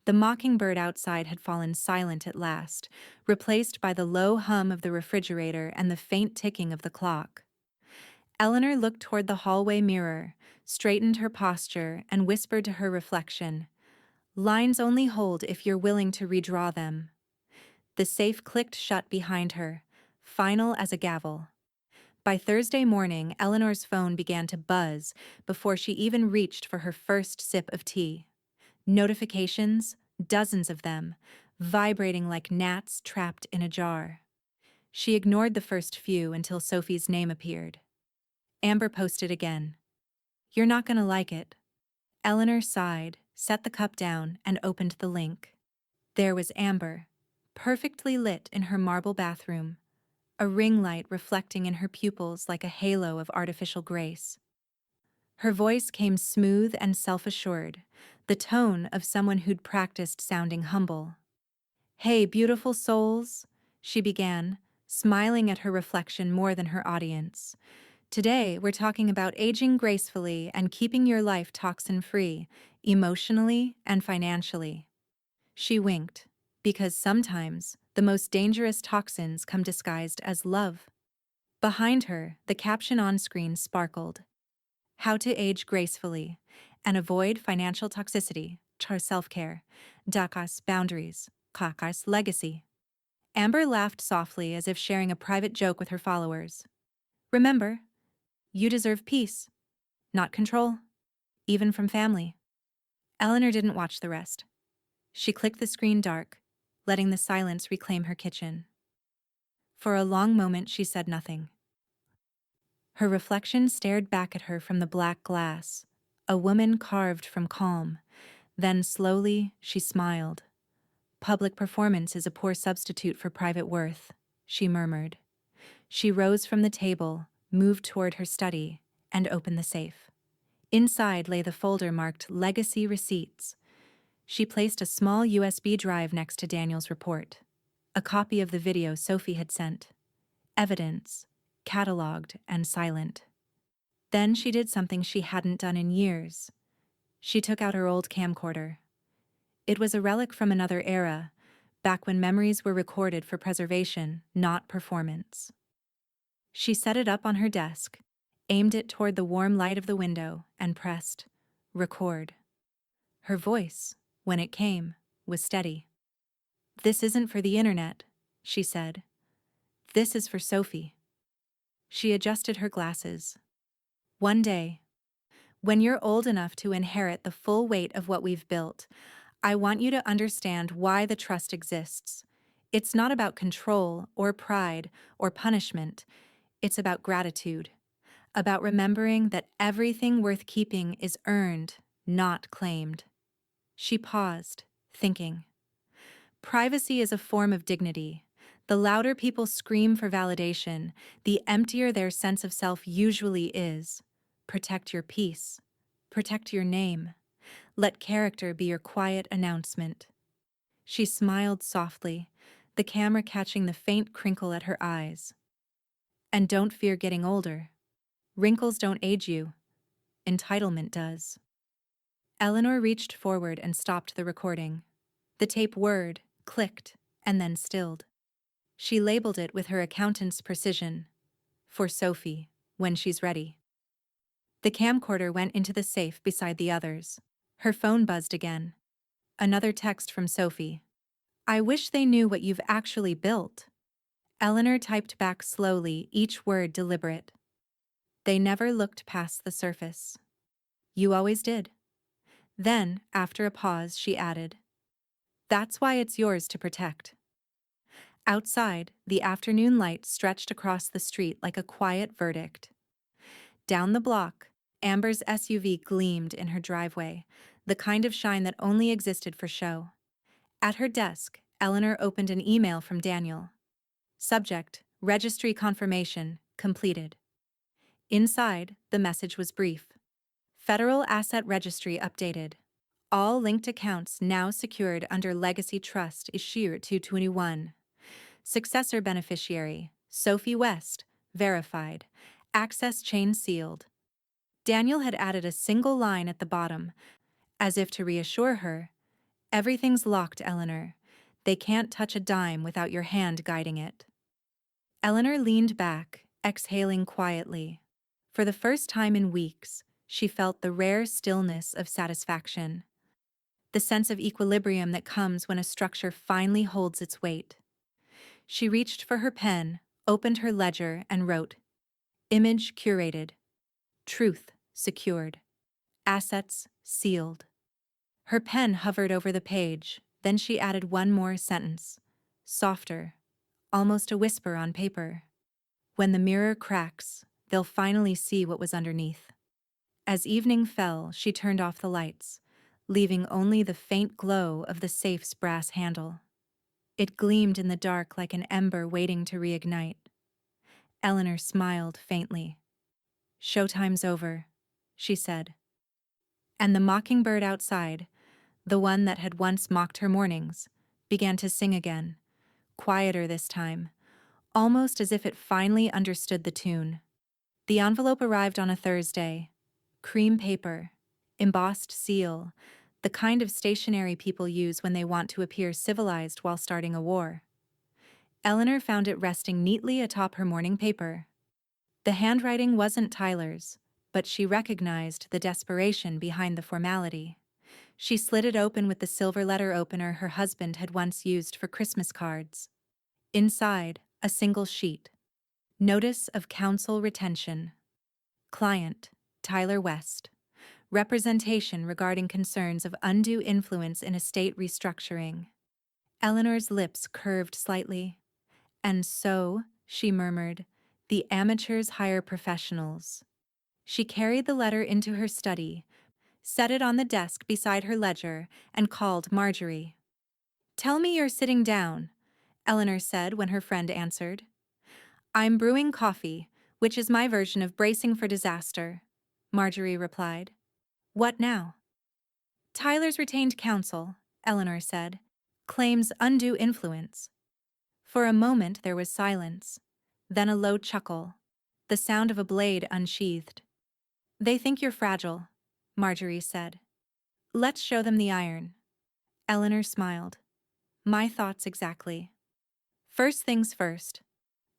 The mockingbird outside had fallen silent at last, replaced by the low hum of the refrigerator and the faint ticking of the clock. Eleanor looked toward the hallway mirror, straightened her posture, and whispered to her reflection, "Lines only hold if you're willing to redraw them." The safe clicked shut behind her, final as a gavel. By Thursday morning, Eleanor's phone began to buzz before she even reached for her first sip of tea. Notifications, dozens of them, vibrating like gnats trapped in a jar. She ignored the first few until Sophie's name appeared. Amber posted again. "You're not gonna like it." Eleanor sighed, set the cup down, and opened the link. There was Amber, perfectly lit in her marble bathroom, a ring light reflecting in her pupils like a halo of artificial grace. Her voice came smooth and self-assured, the tone of someone who'd practiced sounding humble. "Hey, beautiful souls," she began, smiling at her reflection more than her audience. "Today, we're talking about aging gracefully and keeping your life toxin-free, emotionally and financially." She winked, because sometimes the most dangerous toxins come disguised as love. Behind her, the caption on screen sparkled. "How to age gracefully and avoid financial toxicity, char self-care, dakas boundaries, kakas legacy." Amber laughed softly as if sharing a private joke with her followers. "Remember, you deserve peace, not control, even from family." Eleanor didn't watch the rest. She clicked the screen dark, letting the silence reclaim her kitchen. For a long moment she said nothing. Her reflection stared back at her from the black glass, a woman carved from calm. Then slowly she smiled. "Public performance is a poor substitute for private worth," she murmured. She rose from the table, moved toward her study, and opened the safe. Inside lay the folder marked Legacy Receipts. She placed a small USB drive next to Daniel's report, a copy of the video Sophie had sent. Evidence, catalogued and silent. Then she did something she hadn't done in years. She took out her old camcorder. It was a relic from another era, back when memories were recorded for preservation, not performance. She set it up on her desk, aimed it toward the warm light of the window, and pressed record. Her voice, when it came, was steady. "This isn't for the internet," she said. "This is for Sophie." She adjusted her glasses. "One day, when you're old enough to inherit the full weight of what we've built, I want you to understand why the trust exists. It's not about control or pride or punishment. It's about gratitude, about remembering that everything worth keeping is earned, not claimed." She paused, thinking. Privacy is a form of dignity. The louder people scream for validation, the emptier their sense of self usually is. Protect your peace. Protect your name. Let character be your quiet announcement. She smiled softly, the camera catching the faint crinkle at her eyes. And don't fear getting older. Wrinkles don't age you. Entitlement does. Eleanor reached forward and stopped the recording. The tape whirred, clicked, and then stilled. She labeled it with her accountant's precision. For Sophie, when she's ready. The camcorder went into the safe beside the others. Her phone buzzed again. Another text from Sophie. I wish they knew what you've actually built. Eleanor typed back slowly, each word deliberate. They never looked past the surface. You always did. Then, after a pause, she added, that's why it's yours to protect. Outside, the afternoon light stretched across the street like a quiet verdict. Down the block, Amber's SUV gleamed in her driveway, the kind of shine that only existed for show. At her desk, Eleanor opened an email from Daniel. Subject, registry confirmation, completed. Inside, the message was brief. Federal Asset Registry updated. All linked accounts now secured under Legacy Trust Issue 221. Successor beneficiary, Sophie West, verified. Access chain sealed. Daniel had added a single line at the bottom, as if to reassure her. Everything's locked, Eleanor. They can't touch a dime without your hand guiding it. Eleanor leaned back, exhaling quietly. For the first time in weeks, she felt the rare stillness of satisfaction. The sense of equilibrium that comes when a structure finally holds its weight. She reached for her pen, opened her ledger, and wrote, Image curated. Truth secured. Assets sealed. Her pen hovered over the page, then she added one more sentence. Softer, almost a whisper on paper. When the mirror cracks, they'll finally see what was underneath. As evening fell, she turned off the lights, leaving only the faint glow of the safe's brass handle. It gleamed in the dark like an ember waiting to reignite. Eleanor smiled faintly. Showtime's over, she said. And the mockingbird outside, the one that had once mocked her mornings, began to sing again, quieter this time, almost as if it finally understood the tune. The envelope arrived on a Thursday. Cream paper, embossed seal, the kind of stationery people use when they want to appear civilized while starting a war. Eleanor found it resting neatly atop her morning paper. The handwriting wasn't Tyler's, but she recognized the desperation behind the formality. She slid it open with the silver letter opener her husband had once used for Christmas cards. Inside, a single sheet. Notice of counsel retention. Client, Tyler West. Representation regarding concerns of undue influence in estate restructuring. Eleanor's lips curved slightly. And so, she murmured, the amateurs hire professionals. She carried the letter into her study, set it on the desk beside her ledger, and called Marjorie. Tell me you're sitting down, Eleanor said when her friend answered. I'm brewing coffee, which is my version of bracing for disaster, Marjorie replied. What now? Tyler's retained counsel, Eleanor said, claims undue influence. For a moment there was silence, then a low chuckle, the sound of a blade unsheathed. They think you're fragile, Marjorie said. Let's show them the iron. Eleanor smiled. My thoughts exactly. First things first,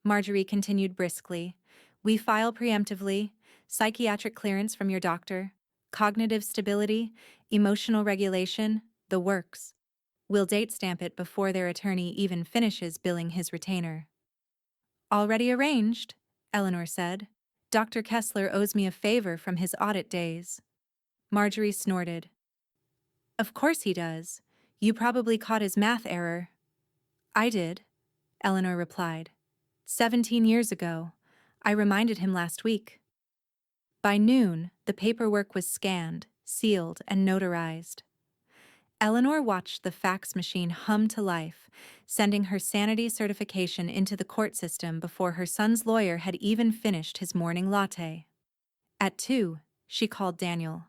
Marjorie continued briskly. We file preemptively, psychiatric clearance from your doctor, cognitive stability, emotional regulation, the works. We'll date stamp it before their attorney even finishes billing his retainer. Already arranged, Eleanor said. Dr. Kessler owes me a favor from his audit days. Marjorie snorted. Of course he does. You probably caught his math error. I did, Eleanor replied. 17 years ago. I reminded him last week. By noon, the paperwork was scanned, sealed, and notarized. Eleanor watched the fax machine hum to life, sending her sanity certification into the court system before her son's lawyer had even finished his morning latte. At 2, she called Daniel.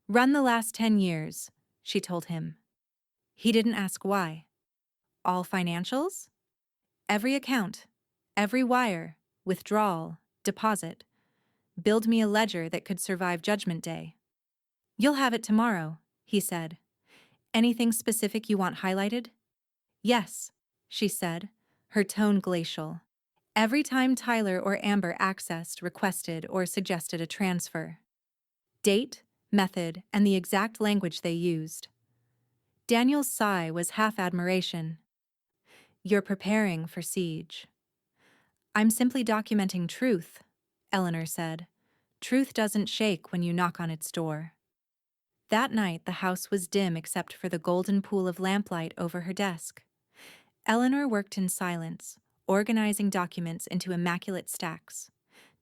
"Run the last 10 years," she told him. He didn't ask why. "All financials?" "Every account, every wire, withdrawal, deposit. Build me a ledger that could survive Judgment Day." "You'll have it tomorrow," he said. "Anything specific you want highlighted?" "Yes," she said, her tone glacial. "Every time Tyler or Amber accessed, requested, or suggested a transfer. Date, method, and the exact language they used." Daniel's sigh was half admiration. "You're preparing for siege." "I'm simply documenting truth," Eleanor said. "Truth doesn't shake when you knock on its door." That night the house was dim except for the golden pool of lamplight over her desk. Eleanor worked in silence, organizing documents into immaculate stacks.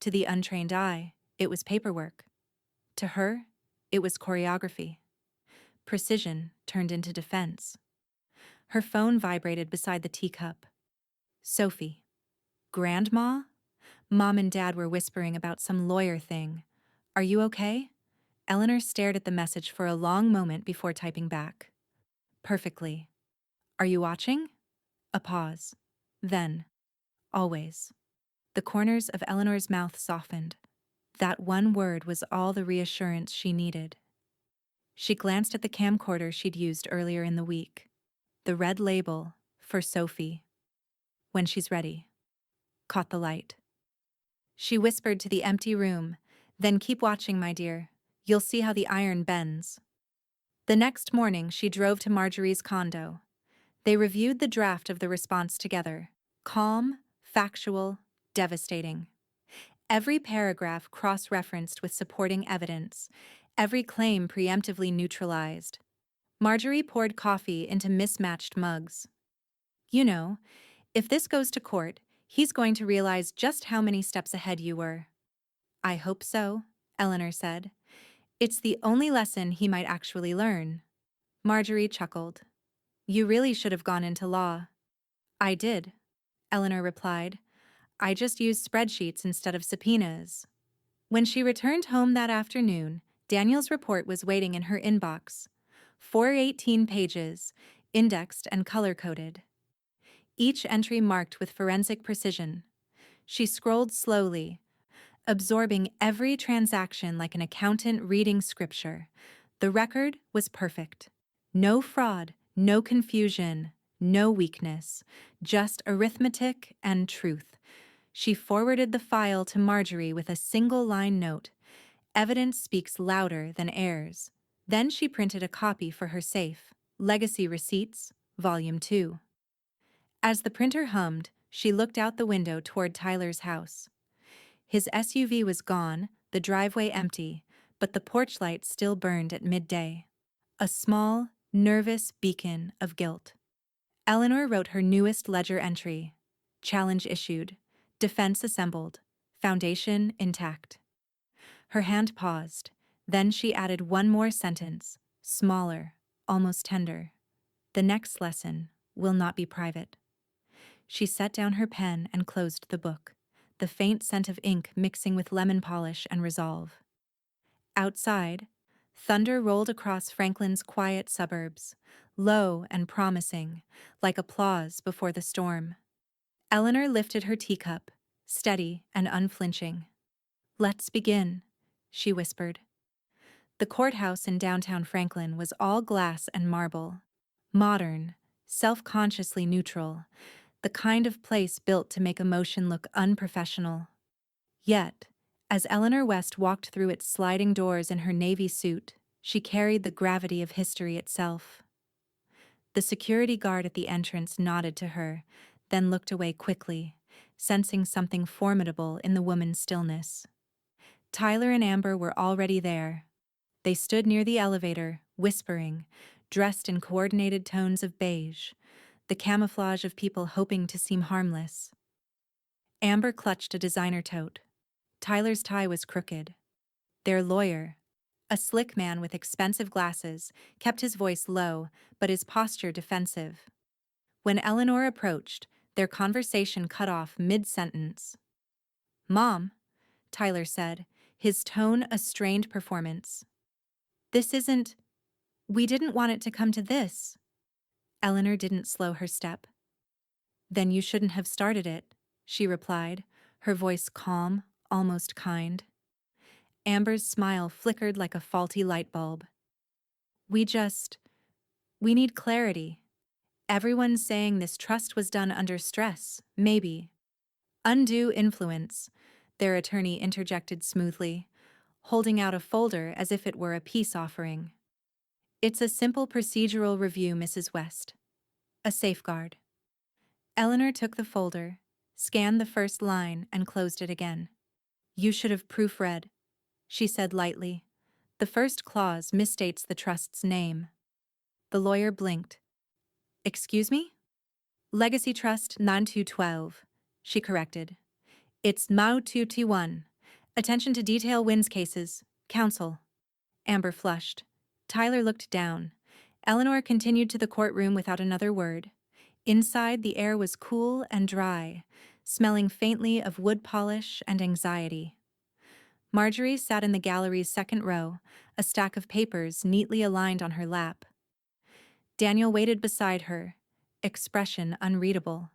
To the untrained eye, it was paperwork. To her, it was choreography. Precision turned into defense. Her phone vibrated beside the teacup. Sophie. "Grandma?" Mom and Dad were whispering about some lawyer thing. "Are you okay?" Eleanor stared at the message for a long moment before typing back. "Perfectly." "Are you watching?" A pause. Then, "Always." The corners of Eleanor's mouth softened. That one word was all the reassurance she needed. She glanced at the camcorder she'd used earlier in the week. The red label, "For Sophie." "When she's ready." Caught the light. She whispered to the empty room, "Then keep watching, my dear. You'll see how the iron bends." The next morning she drove to Marjorie's condo. They reviewed the draft of the response together. Calm, factual, devastating. Every paragraph cross-referenced with supporting evidence, every claim preemptively neutralized. Marjorie poured coffee into mismatched mugs. "You know, if this goes to court, he's going to realize just how many steps ahead you were." "I hope so," Eleanor said. "It's the only lesson he might actually learn." Marjorie chuckled. "You really should have gone into law." "I did," Eleanor replied. "I just used spreadsheets instead of subpoenas." When she returned home that afternoon, Daniel's report was waiting in her inbox. 418 pages, indexed and color-coded. Each entry marked with forensic precision. She scrolled slowly, absorbing every transaction like an accountant reading scripture. The record was perfect. No fraud, no confusion, no weakness, just arithmetic and truth. She forwarded the file to Marjorie with a single-line note. "Evidence speaks louder than heirs." Then she printed a copy for her safe. Legacy Receipts, Volume 2. As the printer hummed, she looked out the window toward Tyler's house. His SUV was gone, the driveway empty, but the porch light still burned at midday. A small, nervous beacon of guilt. Eleanor wrote her newest ledger entry. Challenge issued. Defense assembled. Foundation intact. Her hand paused. Then she added one more sentence, smaller, almost tender. "The next lesson will not be private." She set down her pen and closed the book, the faint scent of ink mixing with lemon polish and resolve. Outside, thunder rolled across Franklin's quiet suburbs, low and promising, like applause before the storm. Eleanor lifted her teacup, steady and unflinching. "Let's begin," she whispered. The courthouse in downtown Franklin was all glass and marble. Modern, self-consciously neutral, the kind of place built to make emotion look unprofessional. Yet, as Eleanor West walked through its sliding doors in her navy suit, she carried the gravity of history itself. The security guard at the entrance nodded to her, then looked away quickly, sensing something formidable in the woman's stillness. Tyler and Amber were already there. They stood near the elevator, whispering, dressed in coordinated tones of beige, the camouflage of people hoping to seem harmless. Amber clutched a designer tote. Tyler's tie was crooked. Their lawyer, A slick man with expensive glasses kept his voice low, but his posture defensive. When Eleanor approached, their conversation cut off mid-sentence. "Mom," Tyler said, his tone a strained performance. "This isn't. We didn't want it to come to this." Eleanor didn't slow her step. "Then you shouldn't have started it," she replied, her voice calm, almost kind. Amber's smile flickered like a faulty light bulb. We need clarity. Everyone's saying this trust was done under stress, maybe. Undue influence," their attorney interjected smoothly, holding out a folder as if it were a peace offering. "It's a simple procedural review, Mrs. West. A safeguard." Eleanor took the folder, scanned the first line, and closed it again. "You should have proofread," she said lightly. "The first clause misstates the trust's name." The lawyer blinked. "Excuse me?" "Legacy Trust 9212, she corrected. "It's Mao 2T1. Attention to detail wins cases. Counsel." Amber flushed. Tyler looked down. Eleanor continued to the courtroom without another word. Inside, the air was cool and dry, smelling faintly of wood polish and anxiety. Marjorie sat in the gallery's second row, a stack of papers neatly aligned on her lap. Daniel waited beside her, expression unreadable.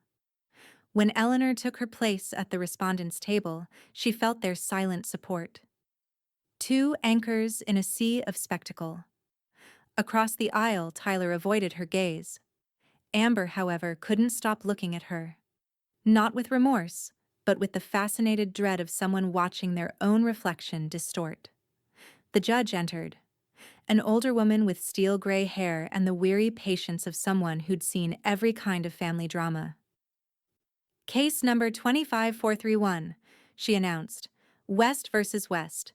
When Eleanor took her place at the respondents' table, she felt their silent support. Two anchors in a sea of spectacle. Across the aisle, Tyler avoided her gaze. Amber, however, couldn't stop looking at her. Not with remorse, but with the fascinated dread of someone watching their own reflection distort. The judge entered. An older woman with steel-gray hair and the weary patience of someone who'd seen every kind of family drama. "Case number 25431, she announced. West versus West.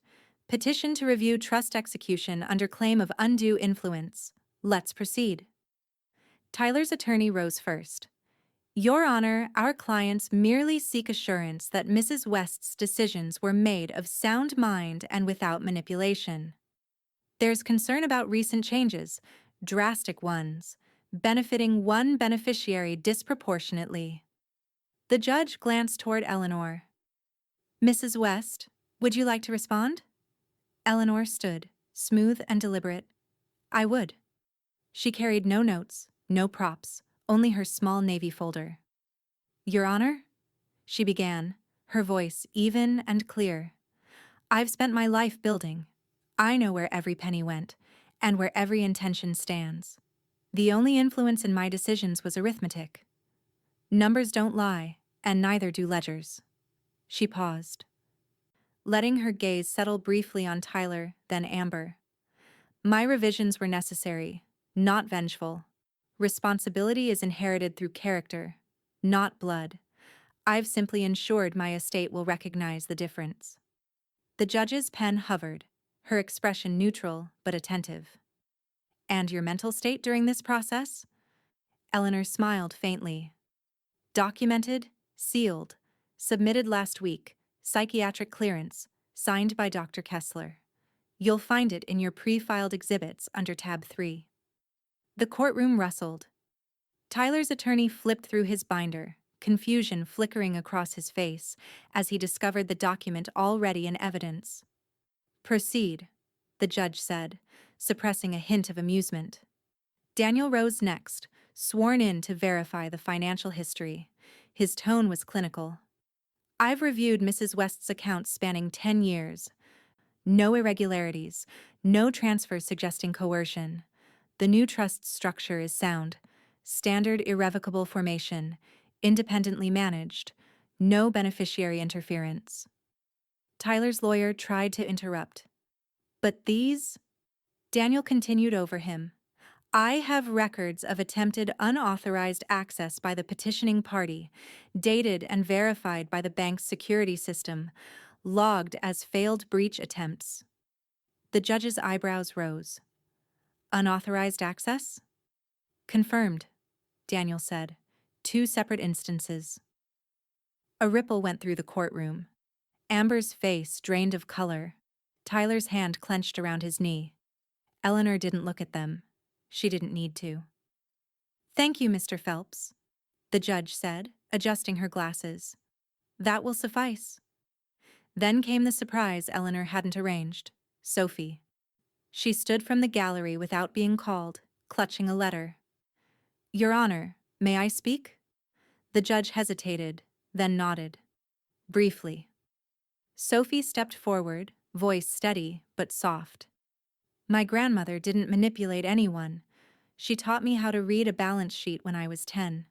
Petition to review trust execution under claim of undue influence. Let's proceed." Tyler's attorney rose first. "Your Honor, our clients merely seek assurance that Mrs. West's decisions were made of sound mind and without manipulation. There's concern about recent changes, drastic ones, benefiting one beneficiary disproportionately." The judge glanced toward Eleanor. "Mrs. West, would you like to respond?" Eleanor stood, smooth and deliberate. "I would." She carried no notes, no props, only her small navy folder. "Your Honor," she began, her voice even and clear. "I've spent my life building. I know where every penny went, and where every intention stands. The only influence in my decisions was arithmetic. Numbers don't lie, and neither do ledgers." She paused, letting her gaze settle briefly on Tyler, then Amber. "My revisions were necessary, not vengeful. Responsibility is inherited through character, not blood. I've simply ensured my estate will recognize the difference." The judge's pen hovered, her expression neutral but attentive. "And your mental state during this process?" Eleanor smiled faintly. "Documented, sealed, submitted last week, psychiatric clearance, signed by Dr. Kessler. You'll find it in your pre-filed exhibits under tab 3. The courtroom rustled. Tyler's attorney flipped through his binder, confusion flickering across his face as he discovered the document already in evidence. "Proceed," the judge said, suppressing a hint of amusement. Daniel rose next, sworn in to verify the financial history. His tone was clinical. "I've reviewed Mrs. West's accounts spanning 10 years. No irregularities, no transfers suggesting coercion. The new trust structure is sound. Standard irrevocable formation, independently managed, no beneficiary interference." Tyler's lawyer tried to interrupt. "But these?" Daniel continued over him. "I have records of attempted unauthorized access by the petitioning party, dated and verified by the bank's security system, logged as failed breach attempts." The judge's eyebrows rose. "Unauthorized access?" "Confirmed," Daniel said. "2 separate instances." A ripple went through the courtroom. Amber's face drained of color. Tyler's hand clenched around his knee. Eleanor didn't look at them. She didn't need to. "Thank you, Mr. Phelps," the judge said, adjusting her glasses. "That will suffice." Then came the surprise Eleanor hadn't arranged. Sophie. She stood from the gallery without being called, clutching a letter. "Your Honor, may I speak?" The judge hesitated, then nodded. Briefly. Sophie stepped forward, voice steady but soft. "My grandmother didn't manipulate anyone. She taught me how to read a balance sheet when I was 10.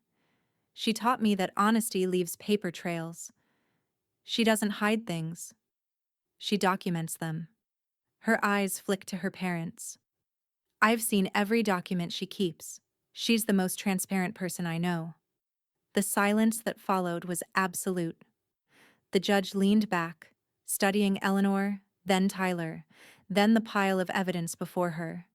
She taught me that honesty leaves paper trails. She doesn't hide things. She documents them." Her eyes flicked to her parents. "I've seen every document she keeps. She's the most transparent person I know." The silence that followed was absolute. The judge leaned back, studying Eleanor, then Tyler, then the pile of evidence before her.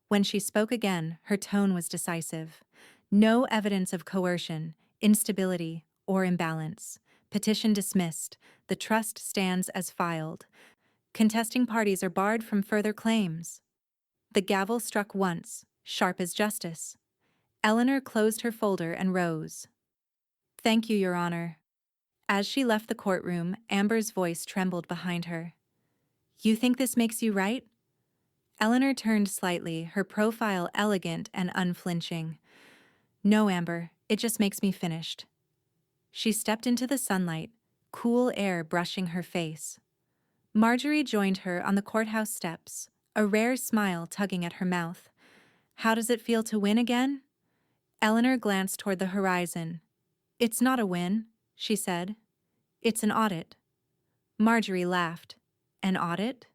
When she spoke again, her tone was decisive. "No evidence of coercion, instability, or imbalance. Petition dismissed. The trust stands as filed. Contesting parties are barred from further claims." The gavel struck once, sharp as justice. Eleanor closed her folder and rose. "Thank you, Your Honor." As she left the courtroom, Amber's voice trembled behind her. "You think this makes you right?" Eleanor turned slightly, her profile elegant and unflinching. "No, Amber, it just makes me finished." She stepped into the sunlight, cool air brushing her face. Marjorie joined her on the courthouse steps, a rare smile tugging at her mouth. "How does it feel to win again?" Eleanor glanced toward the horizon. "It's not a win," she said. "It's an audit." Marjorie laughed. "An audit?"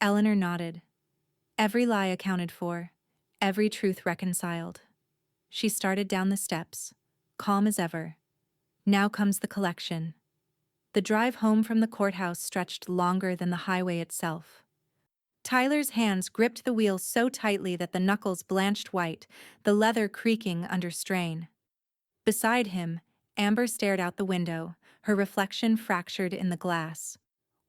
Eleanor nodded. "Every lie accounted for, every truth reconciled." She started down the steps, calm as ever. Now comes the collection. The drive home from the courthouse stretched longer than the highway itself. Tyler's hands gripped the wheel so tightly that the knuckles blanched white, the leather creaking under strain. Beside him, Amber stared out the window, her reflection fractured in the glass.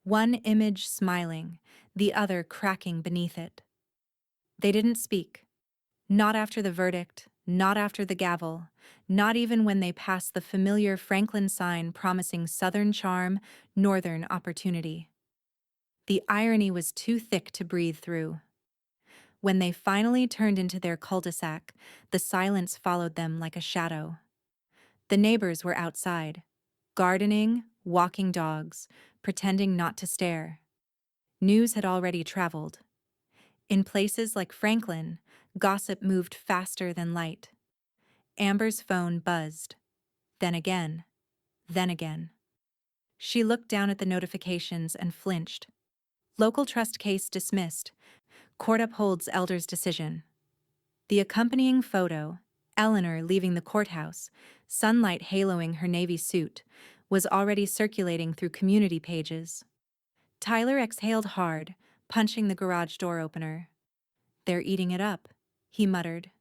One image smiling, the other cracking beneath it. They didn't speak. Not after the verdict, not after the gavel, not even when they passed the familiar Franklin sign promising Southern charm, Northern opportunity. The irony was too thick to breathe through. When they finally turned into their cul-de-sac, the silence followed them like a shadow. The neighbors were outside, gardening, walking dogs, pretending not to stare. News had already traveled. In places like Franklin, gossip moved faster than light. Amber's phone buzzed. Then again. Then again. She looked down at the notifications and flinched. Local trust case dismissed. Court upholds elder's decision. The accompanying photo, Eleanor leaving the courthouse, sunlight haloing her navy suit, was already circulating through community pages. Tyler exhaled hard, punching the garage door opener. "They're eating it up," he muttered.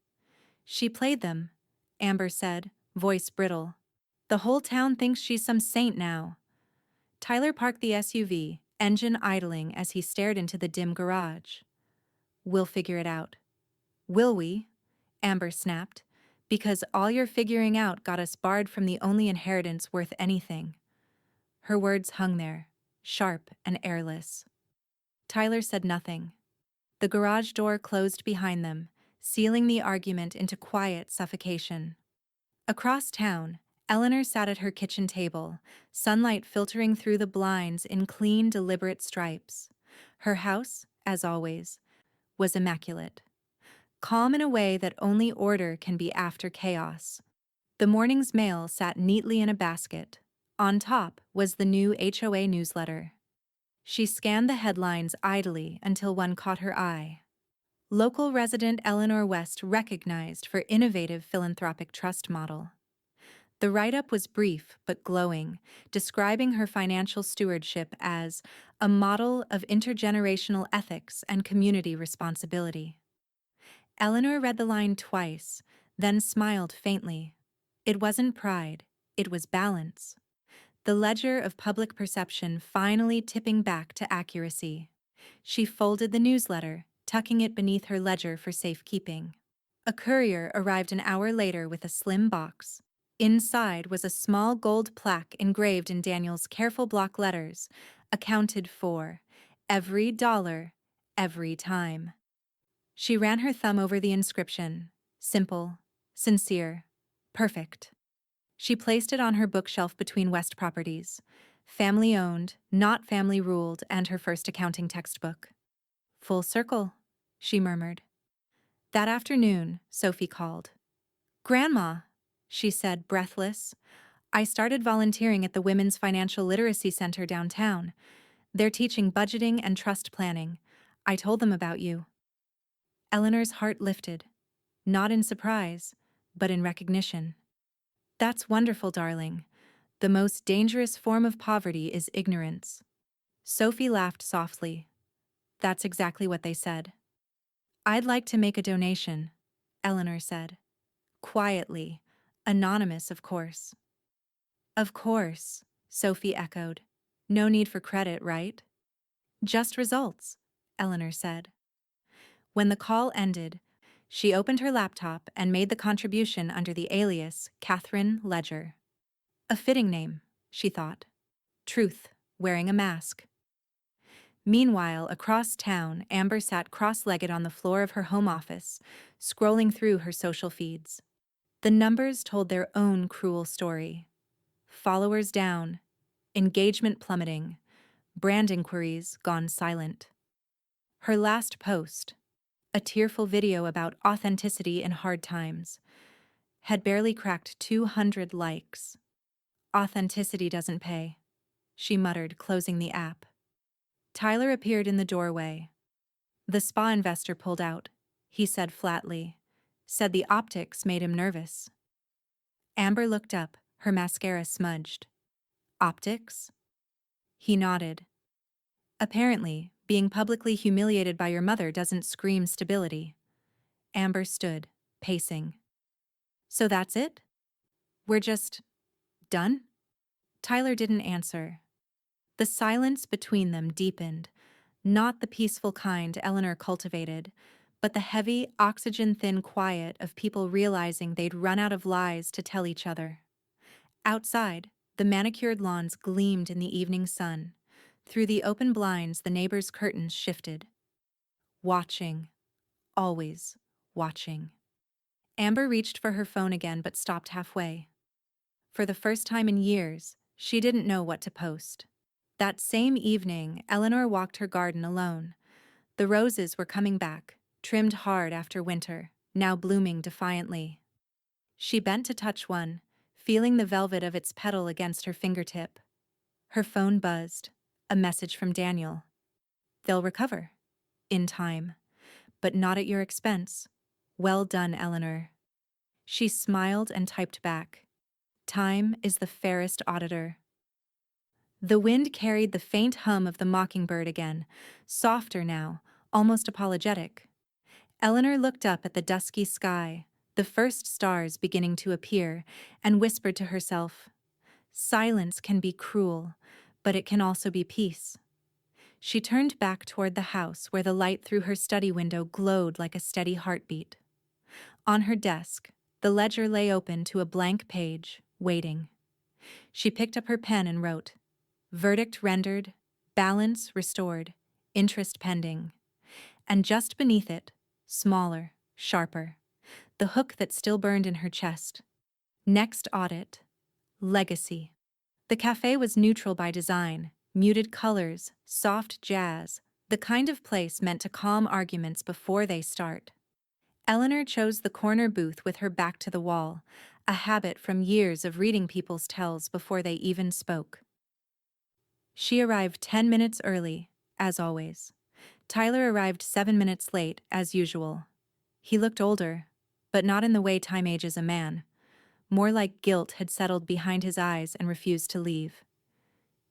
"She played them," Amber said, voice brittle. "The whole town thinks she's some saint now." Tyler parked the SUV, engine idling as he stared into the dim garage. "We'll figure it out." "Will we?" Amber snapped. "Because all your figuring out got us barred from the only inheritance worth anything." Her words hung there, sharp and airless. Tyler said nothing. The garage door closed behind them, sealing the argument into quiet suffocation. Across town, Eleanor sat at her kitchen table, sunlight filtering through the blinds in clean, deliberate stripes. Her house, as always, was immaculate. Calm in a way that only order can be after chaos. The morning's mail sat neatly in a basket. On top was the new HOA newsletter. She scanned the headlines idly until one caught her eye. Local resident Eleanor West recognized for innovative philanthropic trust model. The write-up was brief but glowing, describing her financial stewardship as a model of intergenerational ethics and community responsibility. Eleanor read the line twice, then smiled faintly. It wasn't pride, it was balance. The ledger of public perception finally tipping back to accuracy. She folded the newsletter, tucking it beneath her ledger for safekeeping. A courier arrived an hour later with a slim box. Inside was a small gold plaque engraved in Daniel's careful block letters, accounted for. Every dollar, every time. She ran her thumb over the inscription. Simple, sincere, perfect. She placed it on her bookshelf between West properties. Family owned, not family ruled, and her first accounting textbook. Full circle, she murmured. That afternoon, Sophie called. Grandma, she said, breathless. I started volunteering at the Women's Financial Literacy Center downtown. They're teaching budgeting and trust planning. I told them about you. Eleanor's heart lifted, not in surprise, but in recognition. That's wonderful, darling. The most dangerous form of poverty is ignorance. Sophie laughed softly. That's exactly what they said. I'd like to make a donation, Eleanor said. Quietly. Anonymous, of course. Of course, Sophie echoed. No need for credit, right? Just results, Eleanor said. When the call ended, she opened her laptop and made the contribution under the alias Catherine Ledger. A fitting name, she thought. Truth, wearing a mask. Meanwhile, across town, Amber sat cross-legged on the floor of her home office, scrolling through her social feeds. The numbers told their own cruel story. Followers down, engagement plummeting, brand inquiries gone silent. Her last post, a tearful video about authenticity in hard times, had barely cracked 200 likes. Authenticity doesn't pay, she muttered, closing the app. Tyler appeared in the doorway. The spa investor pulled out, he said flatly. Said the optics made him nervous. Amber looked up, her mascara smudged. Optics? He nodded. Apparently, being publicly humiliated by your mother doesn't scream stability. Amber stood, pacing. So that's it? We're just done? Tyler didn't answer. The silence between them deepened, not the peaceful kind Eleanor cultivated, but the heavy, oxygen-thin quiet of people realizing they'd run out of lies to tell each other. Outside, the manicured lawns gleamed in the evening sun. Through the open blinds, the neighbors' curtains shifted. Watching. Always watching. Amber reached for her phone again but stopped halfway. For the first time in years, she didn't know what to post. That same evening, Eleanor walked her garden alone. The roses were coming back, trimmed hard after winter, now blooming defiantly. She bent to touch one, feeling the velvet of its petal against her fingertip. Her phone buzzed. A message from Daniel. They'll recover. In time. But not at your expense. Well done, Eleanor. She smiled and typed back. Time is the fairest auditor. The wind carried the faint hum of the mockingbird again, softer now, almost apologetic. Eleanor looked up at the dusky sky, the first stars beginning to appear, and whispered to herself, silence can be cruel, but it can also be peace. She turned back toward the house where the light through her study window glowed like a steady heartbeat. On her desk, the ledger lay open to a blank page, waiting. She picked up her pen and wrote, verdict rendered, balance restored, interest pending. And just beneath it, smaller, sharper, the hook that still burned in her chest. Next audit, legacy. The cafe was neutral by design, muted colors, soft jazz, the kind of place meant to calm arguments before they start. Eleanor chose the corner booth with her back to the wall, a habit from years of reading people's tells before they even spoke. She arrived 10 minutes early, as always. Tyler arrived 7 minutes late, as usual. He looked older, but not in the way time ages a man. More like guilt had settled behind his eyes and refused to leave.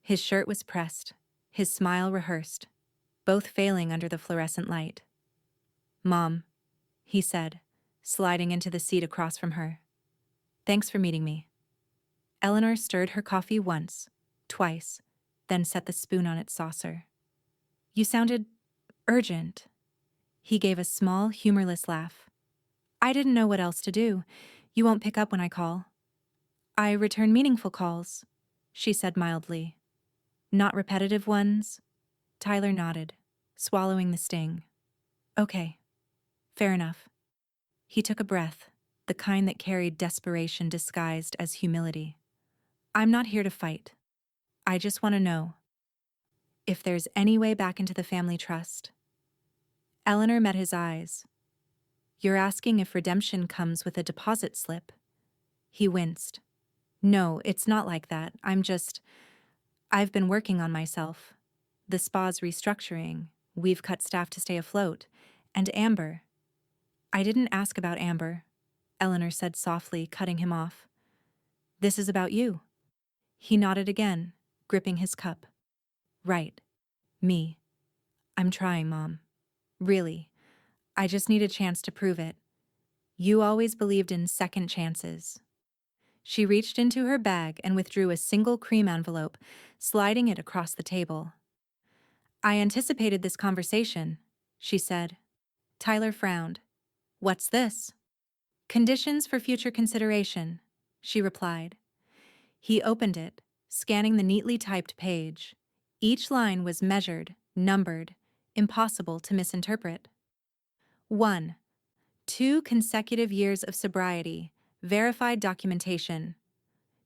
His shirt was pressed, his smile rehearsed, both failing under the fluorescent light. Mom, he said, sliding into the seat across from her. Thanks for meeting me. Eleanor stirred her coffee once, twice, then set the spoon on its saucer. You sounded Urgent. He gave a small, humorless laugh. I didn't know what else to do. You won't pick up when I call. I return meaningful calls, she said mildly. Not repetitive ones? Tyler nodded, swallowing the sting. Okay. Fair enough. He took a breath, the kind that carried desperation disguised as humility. I'm not here to fight. I just want to know if there's any way back into the family trust. Eleanor met his eyes. You're asking if redemption comes with a deposit slip. He winced. No, it's not like that. I've been working on myself. The spa's restructuring. We've cut staff to stay afloat. And Amber. I didn't ask about Amber, Eleanor said softly, cutting him off. This is about you. He nodded again, gripping his cup. Right. Me. I'm trying, Mom. Really. I just need a chance to prove it. You always believed in second chances. She reached into her bag and withdrew a single cream envelope, sliding it across the table. I anticipated this conversation, she said. Tyler frowned. What's this? Conditions for future consideration, she replied. He opened it, scanning the neatly typed page. Each line was measured, numbered, impossible to misinterpret. 1. 2 consecutive years of sobriety, verified documentation.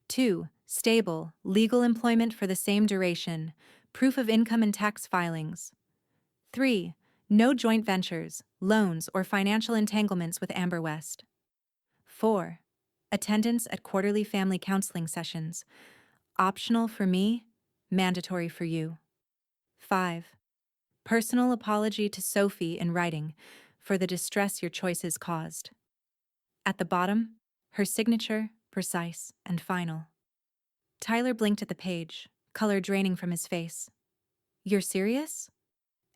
2. Stable, legal employment for the same duration, proof of income and tax filings. 3. No joint ventures, loans, or financial entanglements with Amber West. 4. Attendance at quarterly family counseling sessions. Optional for me, mandatory for you. 5. Personal apology to Sophie in writing for the distress your choices caused. At the bottom, her signature, precise and final. Tyler blinked at the page, color draining from his face. You're serious?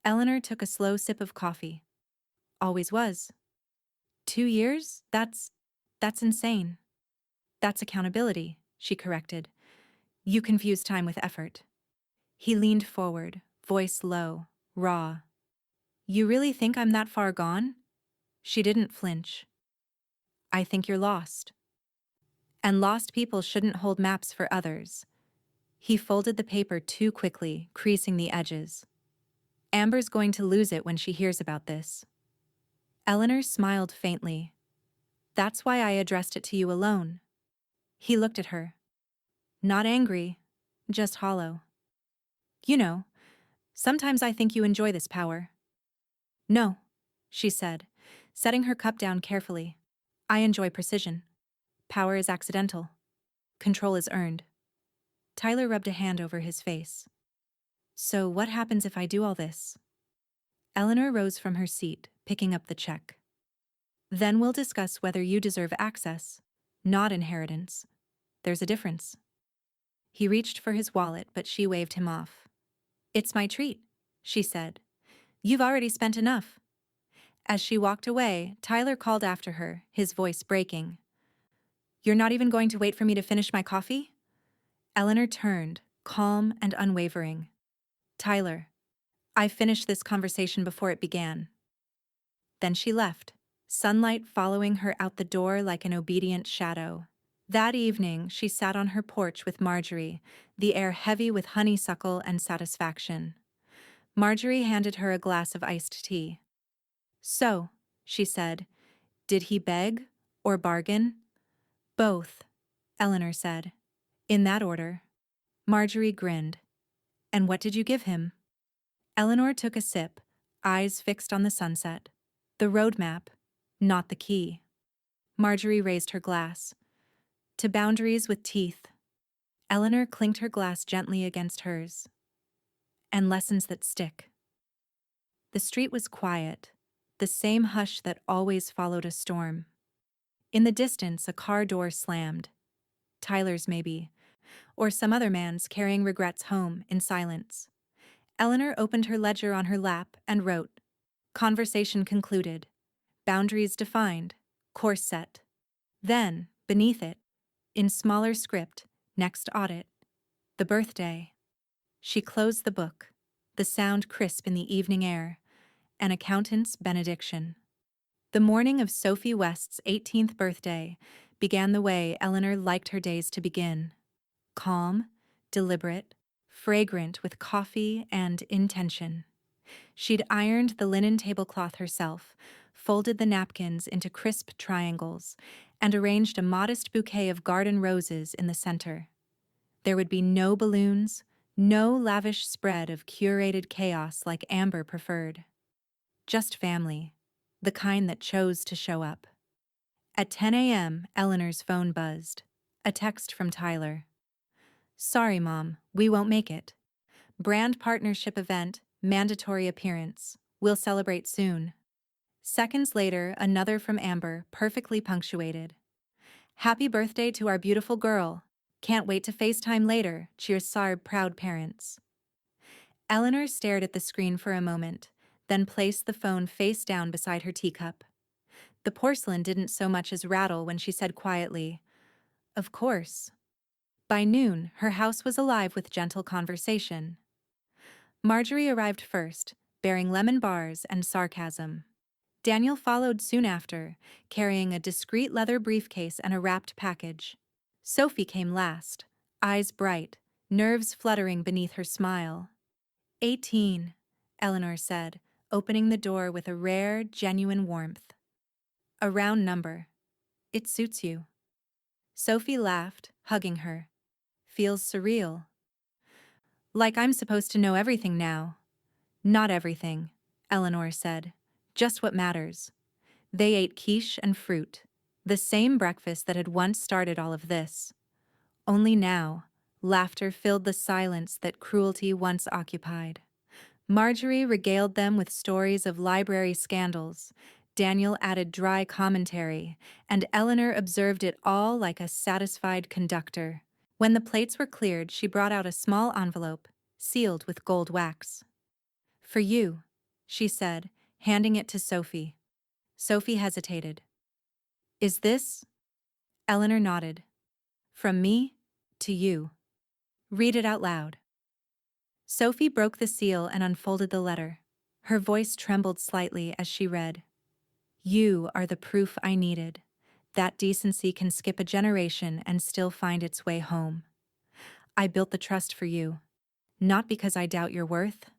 Eleanor took a slow sip of coffee. Always was. 2 years? That's insane. That's accountability, she corrected. You confuse time with effort. He leaned forward, voice low, raw. You really think I'm that far gone? She didn't flinch. I think you're lost. And lost people shouldn't hold maps for others. He folded the paper too quickly, creasing the edges. Amber's going to lose it when she hears about this. Eleanor smiled faintly. That's why I addressed it to you alone. He looked at her. Not angry, just hollow. You know, sometimes I think you enjoy this power. No, she said, setting her cup down carefully. I enjoy precision. Power is accidental. Control is earned. Tyler rubbed a hand over his face. So what happens if I do all this? Eleanor rose from her seat, picking up the check. Then we'll discuss whether you deserve access, not inheritance. There's a difference. He reached for his wallet, but she waved him off. It's my treat, she said. You've already spent enough. As she walked away, Tyler called after her, his voice breaking. You're not even going to wait for me to finish my coffee? Eleanor turned, calm and unwavering. Tyler, I finished this conversation before it began. Then she left, sunlight following her out the door like an obedient shadow. That evening, she sat on her porch with Marjorie, the air heavy with honeysuckle and satisfaction. Marjorie handed her a glass of iced tea. So, she said, did he beg or bargain? Both, Eleanor said. In that order. Marjorie grinned. And what did you give him? Eleanor took a sip, eyes fixed on the sunset. The roadmap, not the key. Marjorie raised her glass. To boundaries with teeth. Eleanor clinked her glass gently against hers. And lessons that stick. The street was quiet, the same hush that always followed a storm. In the distance, a car door slammed. Tyler's, maybe, or some other man's carrying regrets home in silence. Eleanor opened her ledger on her lap and wrote. Conversation concluded. Boundaries defined. Course set. Then, beneath it, in smaller script, next audit. The birthday. She closed the book, the sound crisp in the evening air, An accountant's benediction. The morning of Sophie West's 18th birthday began the way Eleanor liked her days to begin. Calm, deliberate, fragrant with coffee and intention. She'd ironed the linen tablecloth herself, folded the napkins into crisp triangles, and arranged a modest bouquet of garden roses in the center. There would be no balloons, no lavish spread of curated chaos like Amber preferred. Just family, the kind that chose to show up. At 10 a.m., Eleanor's phone buzzed. A text from Tyler. "Sorry, Mom, we won't make it. Brand partnership event, mandatory appearance. We'll celebrate soon." Seconds later, another from Amber, perfectly punctuated. "Happy birthday to our beautiful girl. Can't wait to FaceTime later. Cheers, our proud parents." Eleanor stared at the screen for a moment, then placed the phone face down beside her teacup. The porcelain didn't so much as rattle when she said quietly, "Of course." By noon, her house was alive with gentle conversation. Marjorie arrived first, bearing lemon bars and sarcasm. Daniel followed soon after, carrying a discreet leather briefcase and a wrapped package. Sophie came last, eyes bright, nerves fluttering beneath her smile. 18, Eleanor said, opening the door with a rare, genuine warmth. "A round number. It suits you." Sophie laughed, hugging her. "Feels surreal. Like I'm supposed to know everything now." "Not everything," Eleanor said. "Just what matters." They ate quiche and fruit, the same breakfast that had once started all of this. Only now, laughter filled the silence that cruelty once occupied. Marjorie regaled them with stories of library scandals. Daniel added dry commentary, and Eleanor observed it all like a satisfied conductor. When the plates were cleared, she brought out a small envelope, sealed with gold wax. "For you," she said, handing it to Sophie. Sophie hesitated. "Is this?" Eleanor nodded. "From me to you." "Read it out loud." Sophie broke the seal and unfolded the letter. Her voice trembled slightly as she read. "You are the proof I needed, that decency can skip a generation and still find its way home. I built the trust for you, not because I doubt your worth,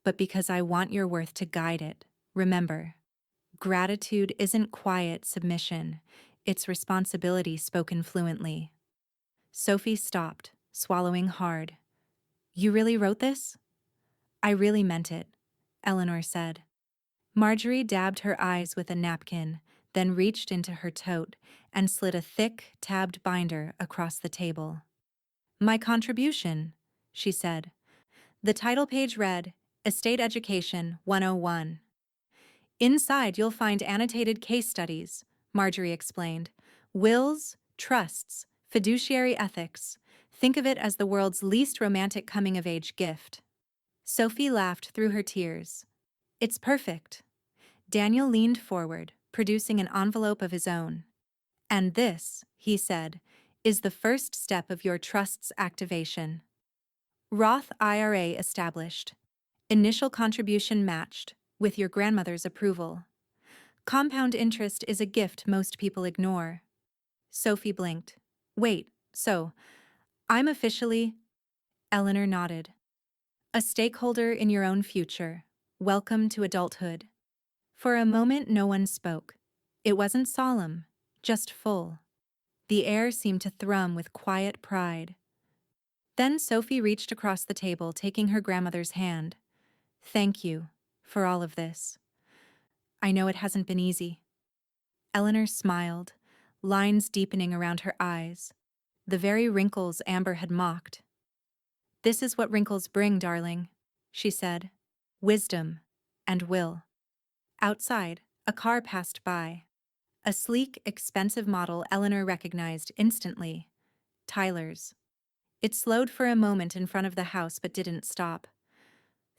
but because I want your worth to guide it. Remember, gratitude isn't quiet submission, it's responsibility spoken fluently." Sophie stopped, swallowing hard. "You really wrote this?" "I really meant it," Eleanor said. Marjorie dabbed her eyes with a napkin, then reached into her tote and slid a thick, tabbed binder across the table. "My contribution," she said. The title page read, Estate Education 101. "Inside you'll find annotated case studies," Marjorie explained. "Wills, trusts, fiduciary ethics. Think of it as the world's least romantic coming-of-age gift." Sophie laughed through her tears. "It's perfect." Daniel leaned forward, producing an envelope of his own. "And this," he said, "is the first step of your trust's activation. Roth IRA established. Initial contribution matched, with your grandmother's approval. Compound interest is a gift most people ignore." Sophie blinked. "Wait, so, I'm officially—" Eleanor nodded. "A stakeholder in your own future. Welcome to adulthood." For a moment no one spoke. It wasn't solemn, just full. The air seemed to thrum with quiet pride. Then Sophie reached across the table, taking her grandmother's hand. "Thank you for all of this. I know it hasn't been easy." Eleanor smiled, lines deepening around her eyes, the very wrinkles Amber had mocked. "This is what wrinkles bring, darling," she said. "Wisdom and will." Outside, a car passed by. A sleek, expensive model Eleanor recognized instantly. Tyler's. It slowed for a moment in front of the house but didn't stop.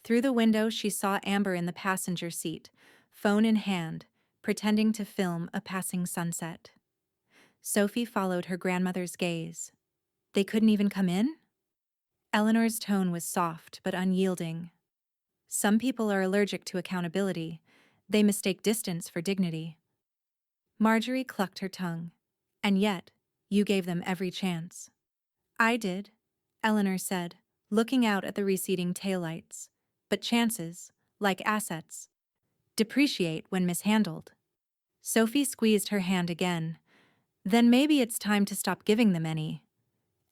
Through the window she saw Amber in the passenger seat, phone in hand, pretending to film a passing sunset. Sophie followed her grandmother's gaze. "They couldn't even come in?" Eleanor's tone was soft but unyielding. Some people are allergic to accountability. They mistake distance for dignity. Marjorie clucked her tongue. And yet, you gave them every chance. I did, Eleanor said, looking out at the receding taillights. But chances, like assets, depreciate when mishandled. Sophie squeezed her hand again. Then maybe it's time to stop giving them any.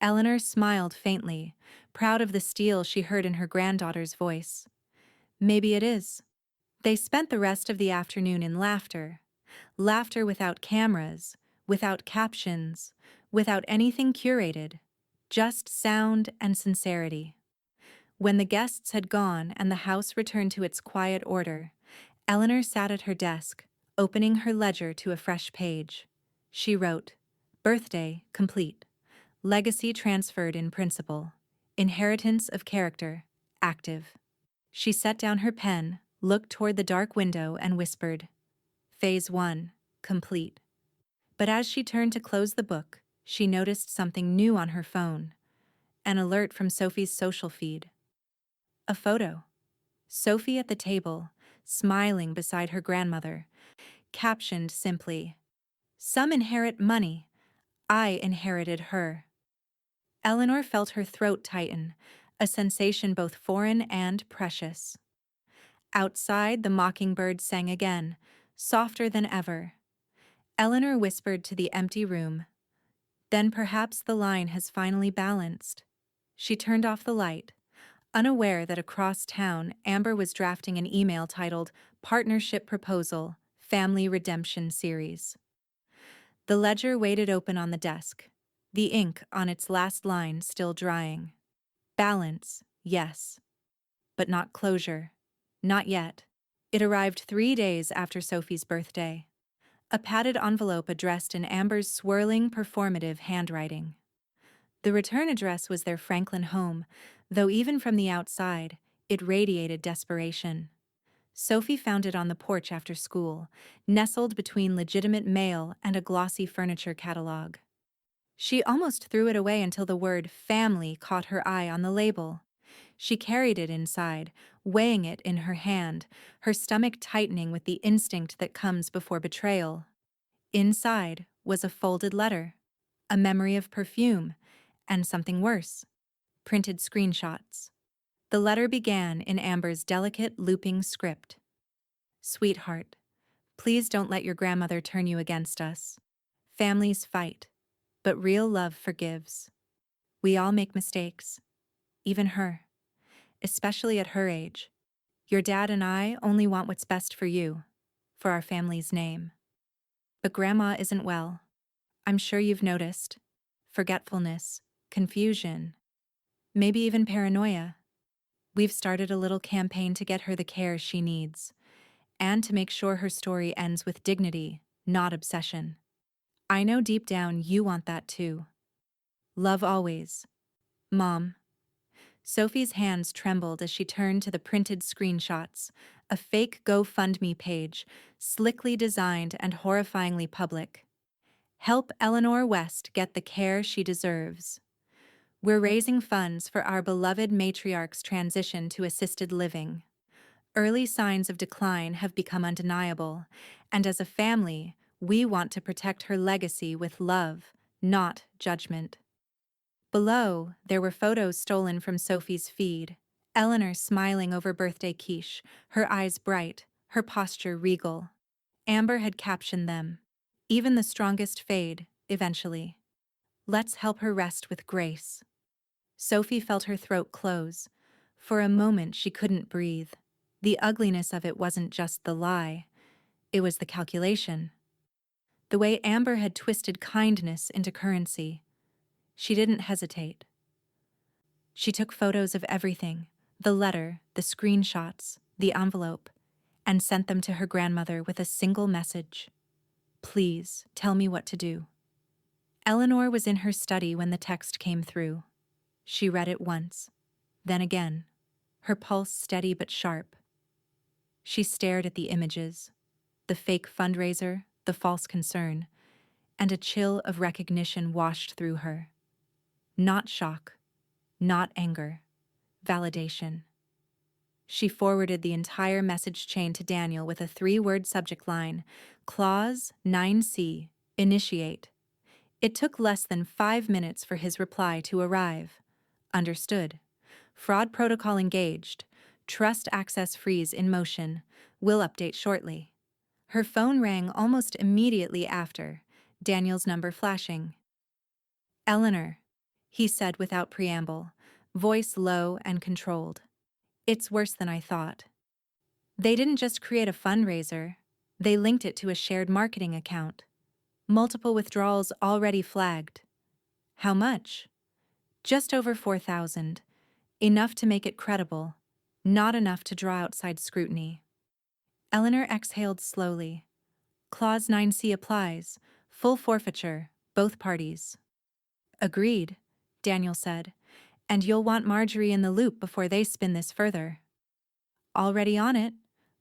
Eleanor smiled faintly, proud of the steel she heard in her granddaughter's voice. Maybe it is. They spent the rest of the afternoon in laughter. Laughter without cameras, without captions, without anything curated. Just sound and sincerity. When the guests had gone and the house returned to its quiet order, Eleanor sat at her desk, opening her ledger to a fresh page. She wrote, "Birthday complete. Legacy transferred in principle. Inheritance of character active." She set down her pen, looked toward the dark window, and whispered, "Phase 1, complete." But as she turned to close the book, she noticed something new on her phone. An alert from Sophie's social feed. A photo. Sophie at the table, smiling beside her grandmother, captioned simply, "Some inherit money. I inherited her." Eleanor felt her throat tighten, a sensation both foreign and precious. Outside, the mockingbird sang again, softer than ever. Eleanor whispered to the empty room, "Then perhaps the line has finally balanced." She turned off the light, unaware that across town Amber was drafting an email titled "Partnership Proposal, Family Redemption Series." The ledger waited open on the desk, the ink on its last line still drying. Balance, yes. But not closure. Not yet. It arrived 3 days after Sophie's birthday. A padded envelope addressed in Amber's swirling, performative handwriting. The return address was their Franklin home, though even from the outside, it radiated desperation. Sophie found it on the porch after school, nestled between legitimate mail and a glossy furniture catalog. She almost threw it away until the word "family" caught her eye on the label. She carried it inside, weighing it in her hand, her stomach tightening with the instinct that comes before betrayal. Inside was a folded letter, a memory of perfume, and something worse, printed screenshots. The letter began in Amber's delicate, looping script. "Sweetheart, please don't let your grandmother turn you against us. Families fight, but real love forgives. We all make mistakes, even her, especially at her age. Your dad and I only want what's best for you, for our family's name. But Grandma isn't well. I'm sure you've noticed. Forgetfulness, confusion, maybe even paranoia. We've started a little campaign to get her the care she needs, and to make sure her story ends with dignity, not obsession. I know deep down you want that too. Love always. Mom." Sophie's hands trembled as she turned to the printed screenshots, a fake GoFundMe page, slickly designed and horrifyingly public. "Help Eleanor West get the care she deserves. We're raising funds for our beloved matriarch's transition to assisted living. Early signs of decline have become undeniable, and as a family, we want to protect her legacy with love, not judgment." Below, there were photos stolen from Sophie's feed. Eleanor smiling over birthday quiche, her eyes bright, her posture regal. Amber had captioned them. "Even the strongest fade, eventually. Let's help her rest with grace." Sophie felt her throat close. For a moment she couldn't breathe. The ugliness of it wasn't just the lie. It was the calculation. The way Amber had twisted kindness into currency. She didn't hesitate. She took photos of everything, the letter, the screenshots, the envelope, and sent them to her grandmother with a single message. "Please, tell me what to do." Eleanor was in her study when the text came through. She read it once, then again, her pulse steady but sharp. She stared at the images, the fake fundraiser, the false concern, and a chill of recognition washed through her. Not shock, not anger, validation. She forwarded the entire message chain to Daniel with a 3-word subject line: Clause 9C, initiate. It took less than 5 minutes for his reply to arrive. Understood. Fraud protocol engaged. Trust access freeze in motion. Will update shortly. Her phone rang almost immediately after, Daniel's number flashing. Eleanor, he said without preamble, voice low and controlled. It's worse than I thought. They didn't just create a fundraiser, they linked it to a shared marketing account. Multiple withdrawals already flagged. How much? Just over 4,000. Enough to make it credible, not enough to draw outside scrutiny. Eleanor exhaled slowly. Clause 9C applies. Full forfeiture, both parties. Agreed, Daniel said. And you'll want Marjorie in the loop before they spin this further. Already on it,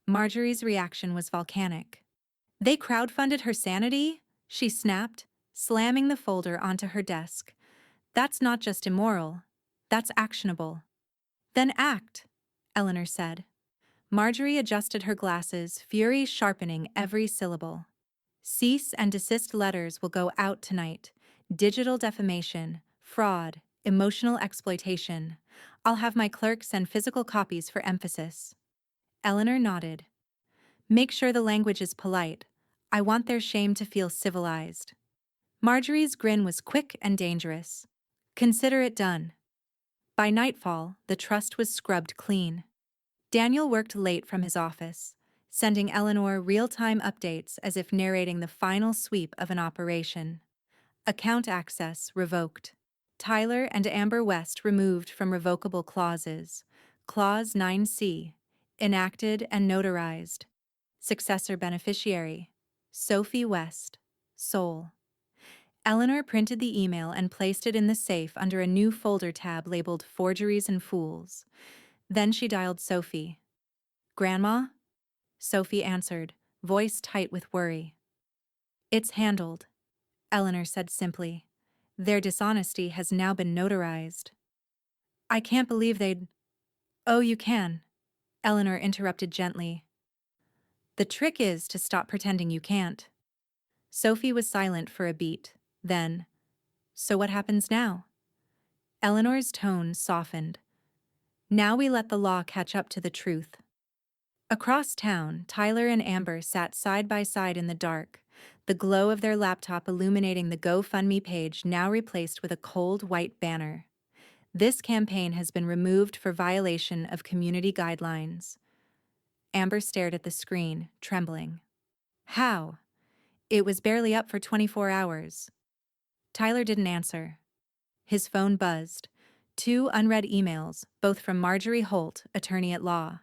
Marjorie's reaction was volcanic. They crowdfunded her sanity? She snapped, slamming the folder onto her desk. That's not just immoral. That's actionable. Then act, Eleanor said. Marjorie adjusted her glasses, fury sharpening every syllable. Cease and desist letters will go out tonight. Digital defamation, fraud, emotional exploitation. I'll have my clerk send physical copies for emphasis. Eleanor nodded. Make sure the language is polite. I want their shame to feel civilized. Marjorie's grin was quick and dangerous. Consider it done. By nightfall, the trust was scrubbed clean. Daniel worked late from his office, sending Eleanor real-time updates as if narrating the final sweep of an operation. Account access revoked. Tyler and Amber West removed from revocable clauses. Clause 9C, enacted and notarized. Successor beneficiary, Sophie West, Seoul. Eleanor printed the email and placed it in the safe under a new folder tab labeled Forgeries and Fools. Then she dialed Sophie. Grandma? Sophie answered, voice tight with worry. It's handled, Eleanor said simply. Their dishonesty has now been notarized. I can't believe they'd... Oh, you can, Eleanor interrupted gently. The trick is to stop pretending you can't. Sophie was silent for a beat. Then, so what happens now? Eleanor's tone softened. Now we let the law catch up to the truth. Across town, Tyler and Amber sat side by side in the dark, the glow of their laptop illuminating the GoFundMe page now replaced with a cold white banner. This campaign has been removed for violation of community guidelines. Amber stared at the screen, trembling. How? It was barely up for 24 hours. Tyler didn't answer. His phone buzzed. 2 unread emails, both from Marjorie Holt, attorney at law.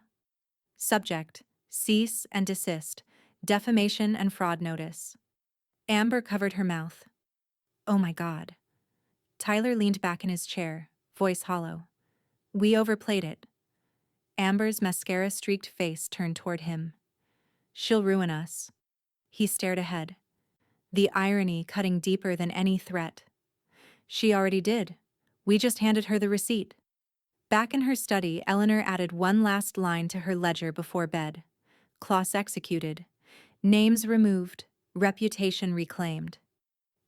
Subject: cease and desist, defamation and fraud notice. Amber covered her mouth. Oh my God. Tyler leaned back in his chair, voice hollow. We overplayed it. Amber's mascara-streaked face turned toward him. She'll ruin us. He stared ahead, the irony cutting deeper than any threat. She already did. We just handed her the receipt. Back in her study, Eleanor added one last line to her ledger before bed. Clause executed. Names removed. Reputation reclaimed.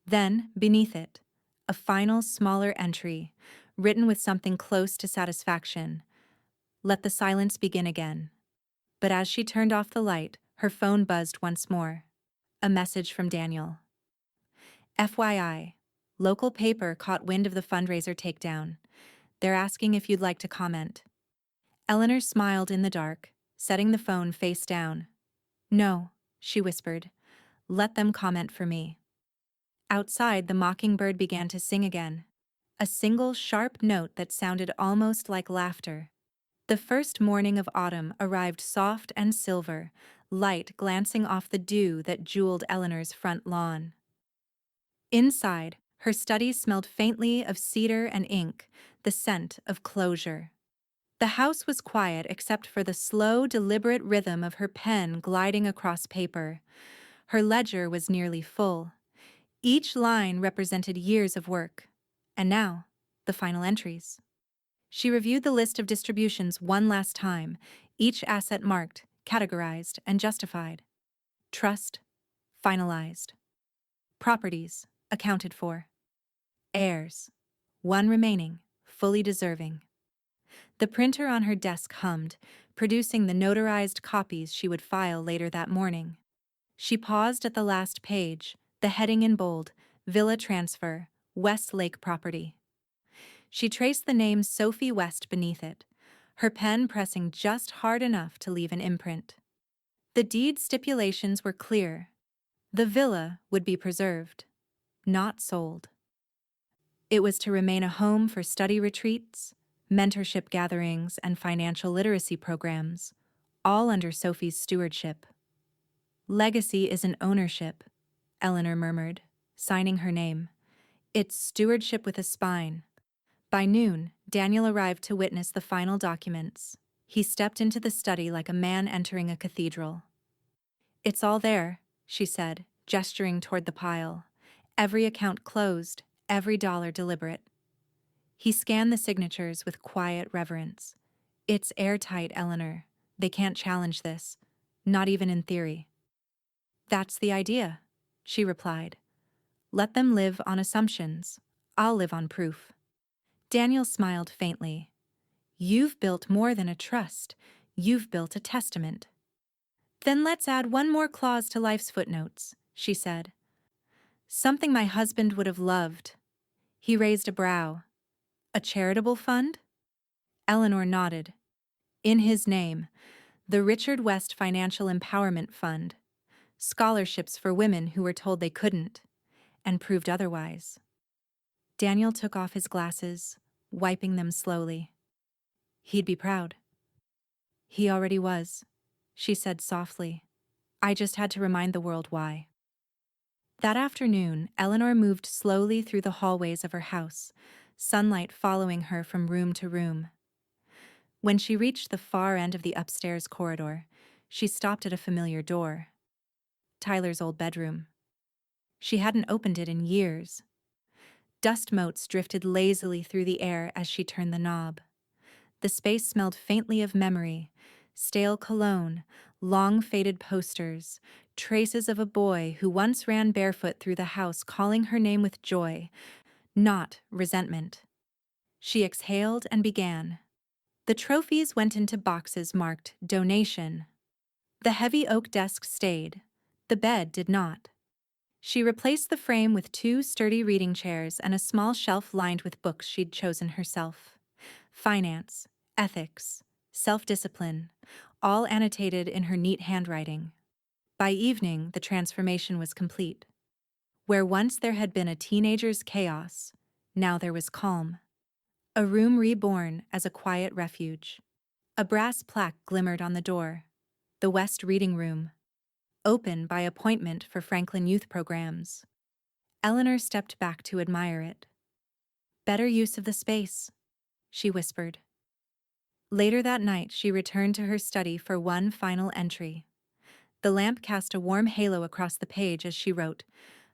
Then, beneath it, a final smaller entry, written with something close to satisfaction. Let the silence begin again. But as she turned off the light, her phone buzzed once more. A message from Daniel. FYI, local paper caught wind of the fundraiser takedown. They're asking if you'd like to comment. Eleanor smiled in the dark, setting the phone face down. No, she whispered. Let them comment for me. Outside, the mockingbird began to sing again. A single sharp note that sounded almost like laughter. The first morning of autumn arrived soft and silver, light glancing off the dew that jeweled Eleanor's front lawn. Inside, her study smelled faintly of cedar and ink, the scent of closure. The house was quiet except for the slow, deliberate rhythm of her pen gliding across paper. Her ledger was nearly full. Each line represented years of work. And now, the final entries. She reviewed the list of distributions one last time, each asset marked, categorized, and justified. Trust, finalized. Properties, accounted for. Heirs, one remaining, fully deserving. The printer on her desk hummed, producing the notarized copies she would file later that morning. She paused at the last page, the heading in bold, Villa Transfer, West Lake Property. She traced the name Sophie West beneath it, her pen pressing just hard enough to leave an imprint. The deed stipulations were clear. The villa would be preserved, not sold. It was to remain a home for study retreats, mentorship gatherings, and financial literacy programs, all under Sophie's stewardship. Legacy isn't ownership, Eleanor murmured, signing her name. It's stewardship with a spine. By noon, Daniel arrived to witness the final documents. He stepped into the study like a man entering a cathedral. "It's all there," she said, gesturing toward the pile. "Every account closed, every dollar deliberate." He scanned the signatures with quiet reverence. "It's airtight, Eleanor. They can't challenge this. Not even in theory." "That's the idea," she replied. "Let them live on assumptions. I'll live on proof." Daniel smiled faintly. "You've built more than a trust. You've built a testament." "Then let's add one more clause to life's footnotes," she said. "Something my husband would have loved." He raised a brow. "A charitable fund?" Eleanor nodded. "In his name, the Richard West Financial Empowerment Fund. Scholarships for women who were told they couldn't, and proved otherwise." Daniel took off his glasses, wiping them slowly. He'd be proud. "He already was," she said softly. "I just had to remind the world why." That afternoon, Eleanor moved slowly through the hallways of her house, sunlight following her from room to room. When she reached the far end of the upstairs corridor, she stopped at a familiar door. Tyler's old bedroom. She hadn't opened it in years. Dust motes drifted lazily through the air as she turned the knob. The space smelled faintly of memory, stale cologne, long-faded posters, traces of a boy who once ran barefoot through the house calling her name with joy, not resentment. She exhaled and began. The trophies went into boxes marked "Donation." The heavy oak desk stayed. The bed did not. She replaced the frame with two sturdy reading chairs and a small shelf lined with books she'd chosen herself. Finance, ethics, self-discipline, all annotated in her neat handwriting. By evening, the transformation was complete. Where once there had been a teenager's chaos, now there was calm. A room reborn as a quiet refuge. A brass plaque glimmered on the door. The West Reading Room. Open by appointment for Franklin Youth Programs. Eleanor stepped back to admire it. "Better use of the space," she whispered. Later that night, she returned to her study for one final entry. The lamp cast a warm halo across the page as she wrote,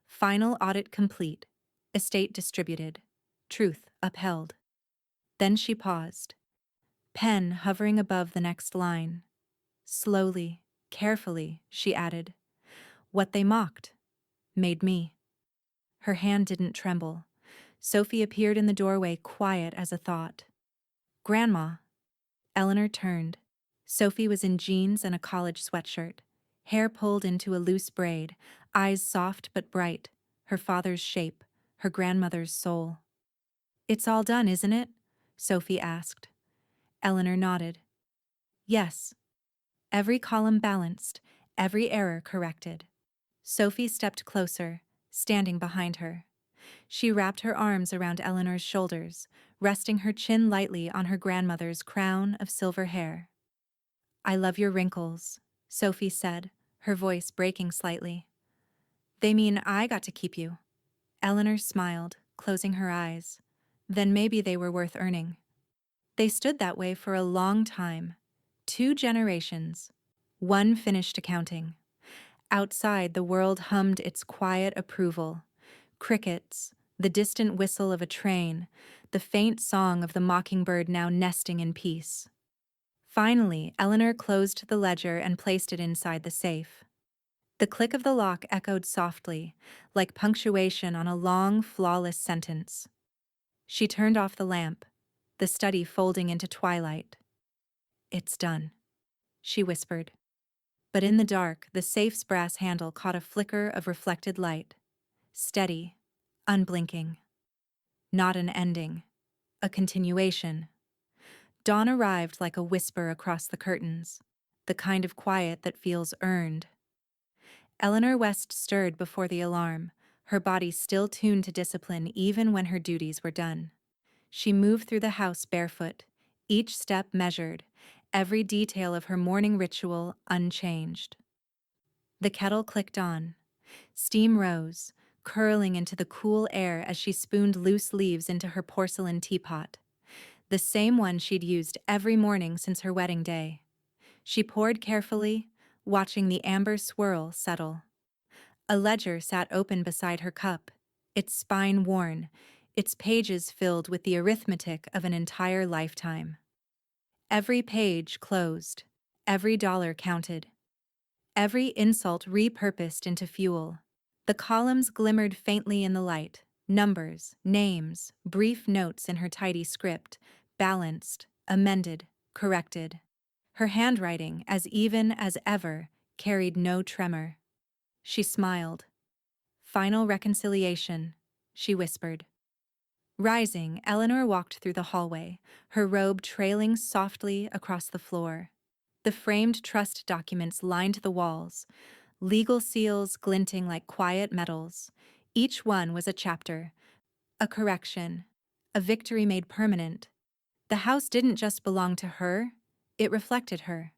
"Final audit complete. Estate distributed. Truth upheld." Then she paused, pen hovering above the next line. Slowly, carefully, she added, "What they mocked made me." Her hand didn't tremble. Sophie appeared in the doorway, quiet as a thought. "Grandma." Eleanor turned. Sophie was in jeans and a college sweatshirt, hair pulled into a loose braid, eyes soft but bright, her father's shape, her grandmother's soul. "It's all done, isn't it?" Sophie asked. Eleanor nodded. "Yes." Every column balanced, every error corrected. Sophie stepped closer, standing behind her. She wrapped her arms around Eleanor's shoulders, resting her chin lightly on her grandmother's crown of silver hair. "I love your wrinkles," Sophie said, her voice breaking slightly. "They mean I got to keep you." Eleanor smiled, closing her eyes. Then maybe they were worth earning. They stood that way for a long time. 2 generations. One finished accounting. Outside, the world hummed its quiet approval. Crickets, the distant whistle of a train, the faint song of the mockingbird now nesting in peace. Finally, Eleanor closed the ledger and placed it inside the safe. The click of the lock echoed softly, like punctuation on a long, flawless sentence. She turned off the lamp, the study folding into twilight. "It's done," she whispered. But in the dark, the safe's brass handle caught a flicker of reflected light. Steady, unblinking. Not an ending. A continuation. Dawn arrived like a whisper across the curtains, the kind of quiet that feels earned. Eleanor West stirred before the alarm, her body still tuned to discipline even when her duties were done. She moved through the house barefoot, each step measured, every detail of her morning ritual unchanged. The kettle clicked on. Steam rose, curling into the cool air as she spooned loose leaves into her porcelain teapot, the same one she'd used every morning since her wedding day. She poured carefully, watching the amber swirl settle. A ledger sat open beside her cup, its spine worn, its pages filled with the arithmetic of an entire lifetime. Every page closed, every dollar counted, every insult repurposed into fuel. The columns glimmered faintly in the light, numbers, names, brief notes in her tidy script, balanced, amended, corrected. Her handwriting, as even as ever, carried no tremor. She smiled. "Final reconciliation," she whispered. Rising, Eleanor walked through the hallway, her robe trailing softly across the floor. The framed trust documents lined the walls, legal seals glinting like quiet metals. Each one was a chapter, a correction, a victory made permanent. The house didn't just belong to her, it reflected her.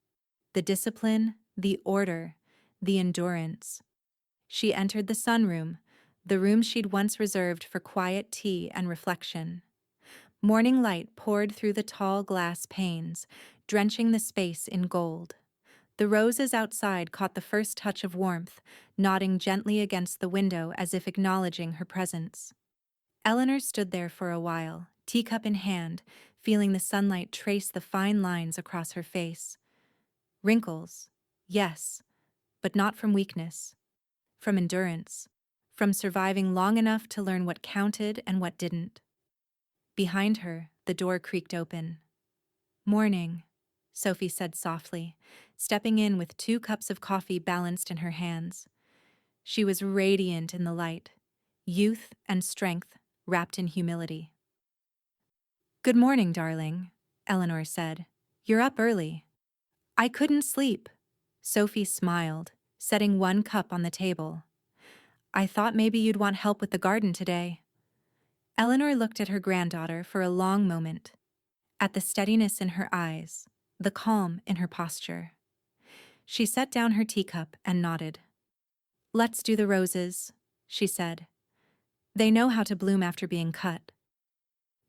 The discipline, the order, the endurance. She entered the sunroom, the room she'd once reserved for quiet tea and reflection. Morning light poured through the tall glass panes, drenching the space in gold. The roses outside caught the first touch of warmth, nodding gently against the window as if acknowledging her presence. Eleanor stood there for a while, teacup in hand, feeling the sunlight trace the fine lines across her face. Wrinkles, yes, but not from weakness. From endurance, from surviving long enough to learn what counted and what didn't. Behind her, the door creaked open. "Morning," Sophie said softly, stepping in with 2 cups of coffee balanced in her hands. She was radiant in the light, youth and strength wrapped in humility. "Good morning, darling," Eleanor said. "You're up early." "I couldn't sleep," Sophie smiled, setting 1 cup on the table. "I thought maybe you'd want help with the garden today." Eleanor looked at her granddaughter for a long moment, at the steadiness in her eyes, the calm in her posture. She set down her teacup and nodded. "Let's do the roses," she said. "They know how to bloom after being cut."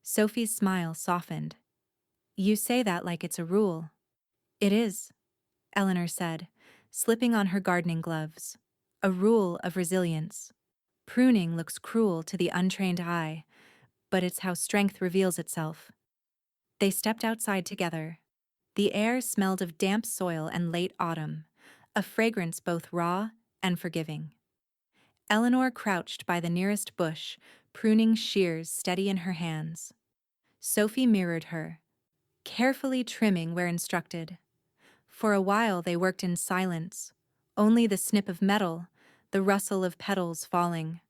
Sophie's smile softened. "You say that like it's a rule." "It is," Eleanor said, slipping on her gardening gloves. "A rule of resilience. Pruning looks cruel to the untrained eye, but it's how strength reveals itself." They stepped outside together. The air smelled of damp soil and late autumn, a fragrance both raw and forgiving. Eleanor crouched by the nearest bush, pruning shears steady in her hands. Sophie mirrored her, carefully trimming where instructed. For a while they worked in silence, only the snip of metal, the rustle of petals falling.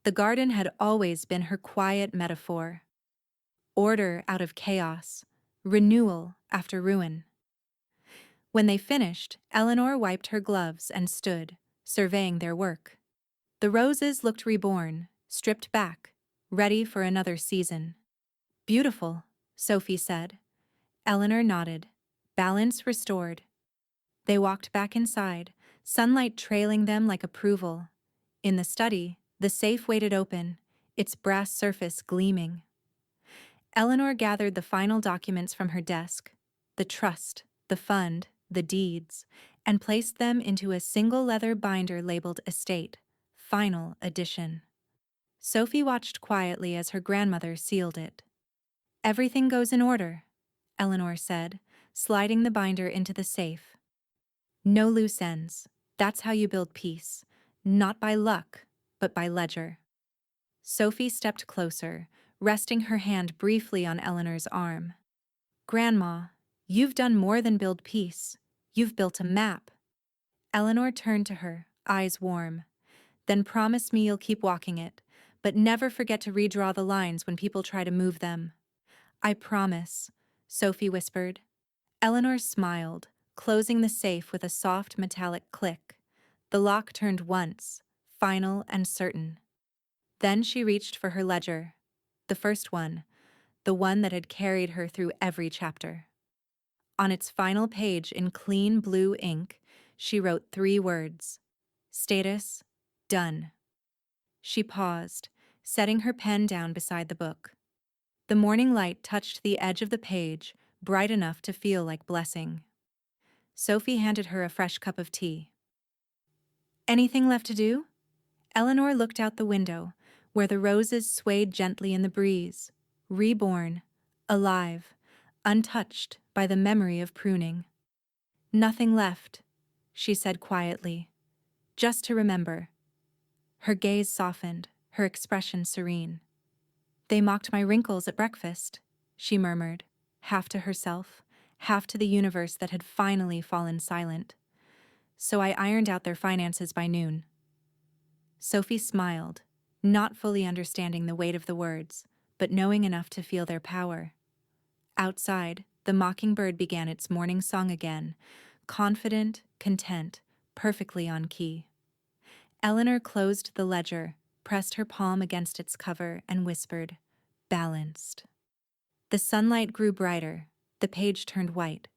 The garden had always been her quiet metaphor. Order out of chaos, renewal after ruin. When they finished, Eleanor wiped her gloves and stood, surveying their work. The roses looked reborn, stripped back, ready for another season. "Beautiful," Sophie said. Eleanor nodded, balance restored. They walked back inside, sunlight trailing them like approval. In the study, the safe waited open, its brass surface gleaming. Eleanor gathered the final documents from her desk, the trust, the fund, the deeds, and placed them into a single leather binder labeled Estate, Final Edition. Sophie watched quietly as her grandmother sealed it. "Everything goes in order," Eleanor said, sliding the binder into the safe. No loose ends. That's how you build peace. Not by luck, but by ledger. Sophie stepped closer, resting her hand briefly on Eleanor's arm. Grandma, you've done more than build peace. You've built a map. Eleanor turned to her, eyes warm. Then promise me you'll keep walking it, but never forget to redraw the lines when people try to move them. I promise, Sophie whispered. Eleanor smiled, closing the safe with a soft metallic click. The lock turned once, final and certain. Then she reached for her ledger. The first one, the one that had carried her through every chapter. On its final page in clean blue ink, she wrote 3 words. Status, done. She paused, setting her pen down beside the book. The morning light touched the edge of the page, bright enough to feel like blessing. Sophie handed her a fresh cup of tea. Anything left to do? Eleanor looked out the window, where the roses swayed gently in the breeze, reborn, alive, untouched by the memory of pruning. Nothing left, she said quietly, just to remember. Her gaze softened, her expression serene. They mocked my wrinkles at breakfast, she murmured, half to herself, half to the universe that had finally fallen silent. So I ironed out their finances by noon. Sophie smiled, not fully understanding the weight of the words, but knowing enough to feel their power. Outside, the mockingbird began its morning song again, confident, content, perfectly on key. Eleanor closed the ledger, pressed her palm against its cover, and whispered, "Balanced." The sunlight grew brighter, the page turned white,